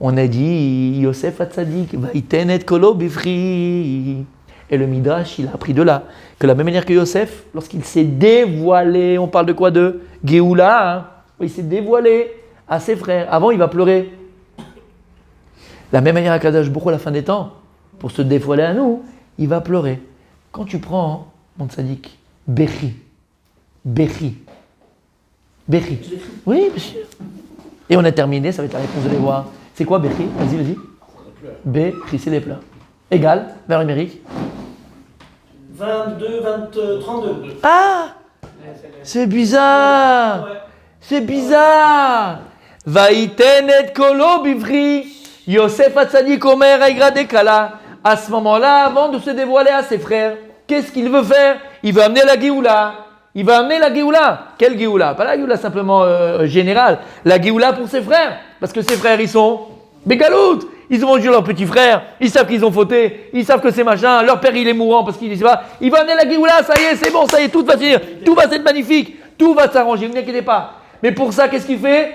On a dit Yosef Hatzadik, Vaïten et Kolo Bifri. Et le Midrash, il a appris de là que de la même manière que Yosef, lorsqu'il s'est dévoilé, on parle de quoi? De Géoula, hein? Il s'est dévoilé à ses frères. Avant, il va pleurer. De la même manière à Kadosh Baruch Hu, à la fin des temps, pour se dévoiler à nous, il va pleurer. Quand tu prends, mon tzaddik, Bechi. Oui, bien sûr. Et on a terminé, ça va être la réponse de les voir. C'est quoi Bechi? Vas-y. Bechi, c'est les pleurs. Égal, vers l'Amérique. 22, 32. Ah! C'est bizarre! Ouais. C'est bizarre! Vaïten et kolo bivri, Yosef Hatzadik Omer Aigra Dekala. À ce moment-là, avant de se dévoiler à ses frères, qu'est-ce qu'il veut faire? Il veut amener la Géoula. Quelle Géoula? Pas la Géoula simplement générale. La Géoula pour ses frères. Parce que ses frères, ils sont Begalout. Ils ont vendu leur petit frère. Ils savent qu'ils ont fauté. Ils savent que c'est machin. Leur père, il est mourant parce qu'il ne sait pas. Il va amener la Géoula. Ça y est, c'est bon, ça y est, tout va finir. Tout va être magnifique. Tout va s'arranger. Ne vous inquiétez pas. Mais pour ça, qu'est-ce qu'il fait?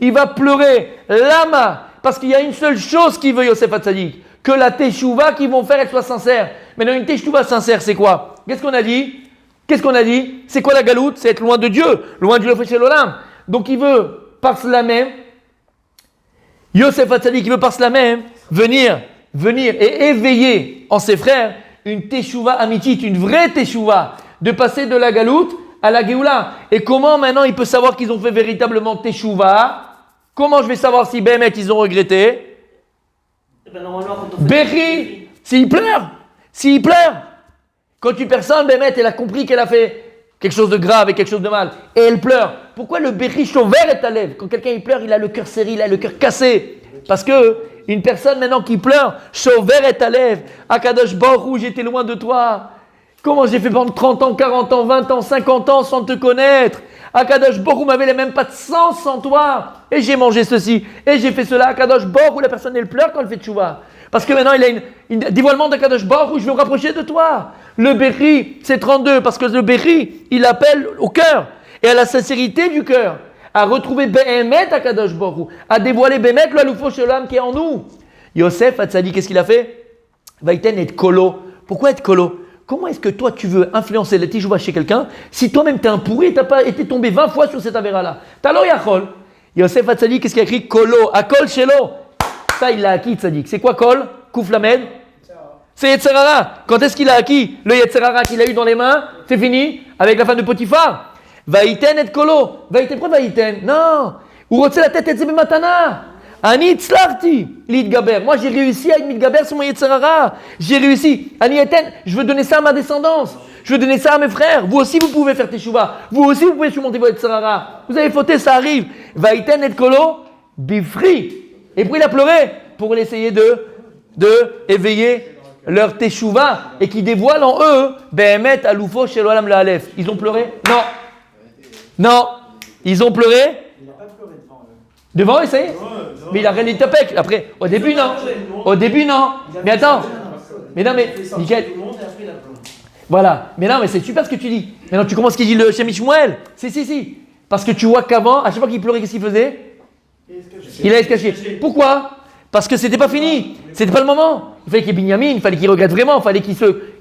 Il va pleurer. Lama. Parce qu'il y a une seule chose qu'il veut, Yosef Hatzadik. Que la Teshuvah qu'ils vont faire, elle soit sincère. Maintenant, une Teshuvah sincère, c'est quoi? Qu'est-ce qu'on a dit? C'est quoi la galoute? C'est être loin de Dieu, loin du Lofet Shel Olam. Donc il veut, par cela même, Yosef Hatzadik, il veut par cela même venir et éveiller en ses frères une Teshuvah amitique, une vraie Teshuvah, de passer de la galoute à la Géoula. Et comment maintenant il peut savoir qu'ils ont fait véritablement Teshuvah? Comment je vais savoir si Bémet ils ont regretté? Béri, s'il pleure. Quand une personne, Bémet, elle a compris qu'elle a fait quelque chose de grave et quelque chose de mal, et elle pleure. Pourquoi le Béri Chover est à lèvres? Quand quelqu'un il pleure, il a le cœur serré, il a le cœur cassé. Parce que une personne maintenant qui pleure, Chover est à lèvres. Akadosh Baruch Hu, j'étais loin de toi. Comment j'ai fait pendant 30 ans, 40 ans, 20 ans, 50 ans sans te connaître? Akadosh Baruch Hu m'avait même pas de sens sans toi. Et j'ai mangé ceci, et j'ai fait cela. Akadosh Baruch Hu, la personne elle pleure quand elle fait tchouva. Parce que maintenant il a un dévoilement d'Akadosh Baruch Hu, je veux me rapprocher de toi. Le Béri, c'est 32, parce que le Béri, il appelle au cœur, et à la sincérité du cœur, à retrouver Béhémet Akadosh Baruch Hu, à dévoiler Béhémet, le Aloufo Shalom qui est en nous. Yosef Hatzadik, qu'est-ce qu'il a fait? Vaïten être kolo. Pourquoi être kolo? Comment est-ce que toi tu veux influencer la teshuvah chez quelqu'un si toi-même t'es un pourri et t'as pas été tombé 20 fois sur cette avéra-là? T'as yachol. Yosef Hatzadik, qu'est-ce qu'il a écrit? Kolo, akol shelo. Ça, il l'a acquis, Tzadik. C'est quoi kol? Kouf lamed? C'est Yetzerara. Quand est-ce qu'il a acquis le Yetzerara qu'il a eu dans les mains? C'est fini avec la femme de Potiphar. Vaïten et kolo. Vaïten, pourquoi Vaïten? Non. Ou rotse la tête et zebe matana. Ani tzlarti l'itgaber. Moi, j'ai réussi à être mitgaber sur mon Yetzerara. J'ai réussi. Ani eten, je veux donner ça à ma descendance. Je veux donner ça à mes frères. Vous aussi, vous pouvez faire teshuva. Vous aussi, vous pouvez surmonter votre Yetzerara. Vous avez fauté, ça arrive. Vaïten et kolo bifri. Et puis il a pleuré pour essayer de éveiller leur teshuva et qui dévoile en eux Behemet Aloufo Shel Olam La'alef. Ils ont pleuré? Non. Ils ont pleuré? Il n'a pas pleuré devant eux. Devant eux, ça y est? Mais il a réalisé Topek. Après, au début, non. Mais attends. Mais non, mais nickel. Voilà. Mais non, mais c'est super ce que tu dis. Maintenant, tu comprends ce qu'il dit le Shem Ishmuel? Si. Parce que tu vois qu'avant, à chaque fois qu'il pleurait, qu'est-ce qu'il faisait? Il allait se cacher. Pourquoi? Parce que c'était pas fini. C'était pas le moment. Il fallait qu'il y ait Binyamin, il fallait qu'il regrette vraiment, il fallait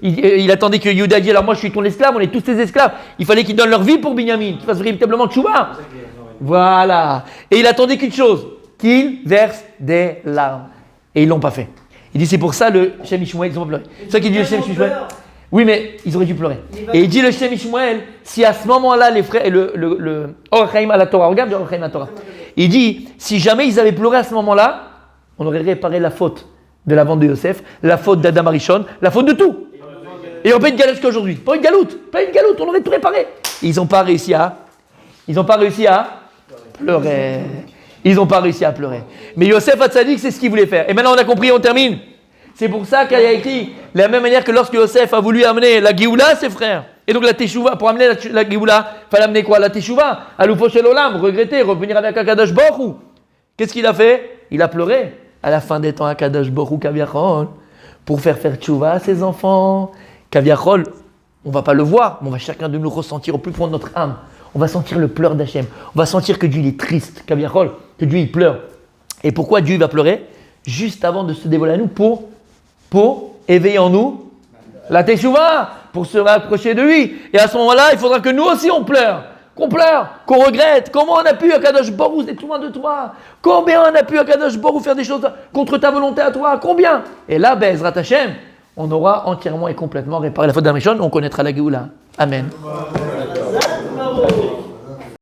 il attendait que Yehuda dise alors moi je suis ton esclave, on est tous tes esclaves. Il fallait qu'il donne leur vie pour Binyamin, qu'il fasse véritablement tchouba. Voilà. Et il attendait qu'une chose, qu'il verse des larmes. Et ils l'ont pas fait. Il dit c'est pour ça le Shem Ishmuel, ils ont pas pleuré. C'est ça qu'il dit le Shem Ishmuel. Oui, mais ils auraient dû pleurer. Et il dit le Shem Ishmuel, si à ce moment-là les frères et le Or Chaim à la Torah, regarde le Or Chaim à la Torah. Il dit si jamais ils avaient pleuré à ce moment-là, on aurait réparé la faute de la vente de Yosef, la faute d'Adam Arishon, la faute de tout. Et on paye une galoute jusqu'à aujourd'hui. Pas une galoute, on aurait tout réparé. Ils n'ont pas réussi à pleurer. Ils n'ont pas réussi à pleurer. Mais Yosef Hatzadik, c'est ce qu'il voulait faire. Et maintenant, on a compris, on termine. C'est pour ça qu'il y a écrit, de la même manière que lorsque Yosef a voulu amener la Géoula à ses frères, et donc la Teshuvah, pour amener la Géoula, il fallait amener quoi? La Teshuvah, à l'Ufo Shel Olam, regretter, revenir avec Akadosh Baruch Hu. Qu'est-ce qu'il a fait? Il a pleuré. À la fin des temps, Akadosh Baruch Hu, Kaviachol, pour faire Teshuvah à ses enfants. Kaviachol, on ne va pas le voir, mais on va chacun de nous ressentir au plus profond de notre âme. On va sentir le pleur d'Hachem. On va sentir que Dieu il est triste, Kaviachol, que Dieu il pleure. Et pourquoi Dieu va pleurer? Juste avant de se dévoiler à nous, pour éveiller en nous la Teshuvah, pour se rapprocher de lui. Et à ce moment-là, il faudra que nous aussi on pleure, qu'on regrette. Comment on a pu, Akadosh Baruch Hu, être loin de toi? Combien on a pu, Akadosh Baruch Hu, faire des choses contre ta volonté à toi? Combien? Et là, Be'ezrat Hashem, on aura entièrement et complètement réparé la faute d'Amishon, on connaîtra la Géoula. Amen.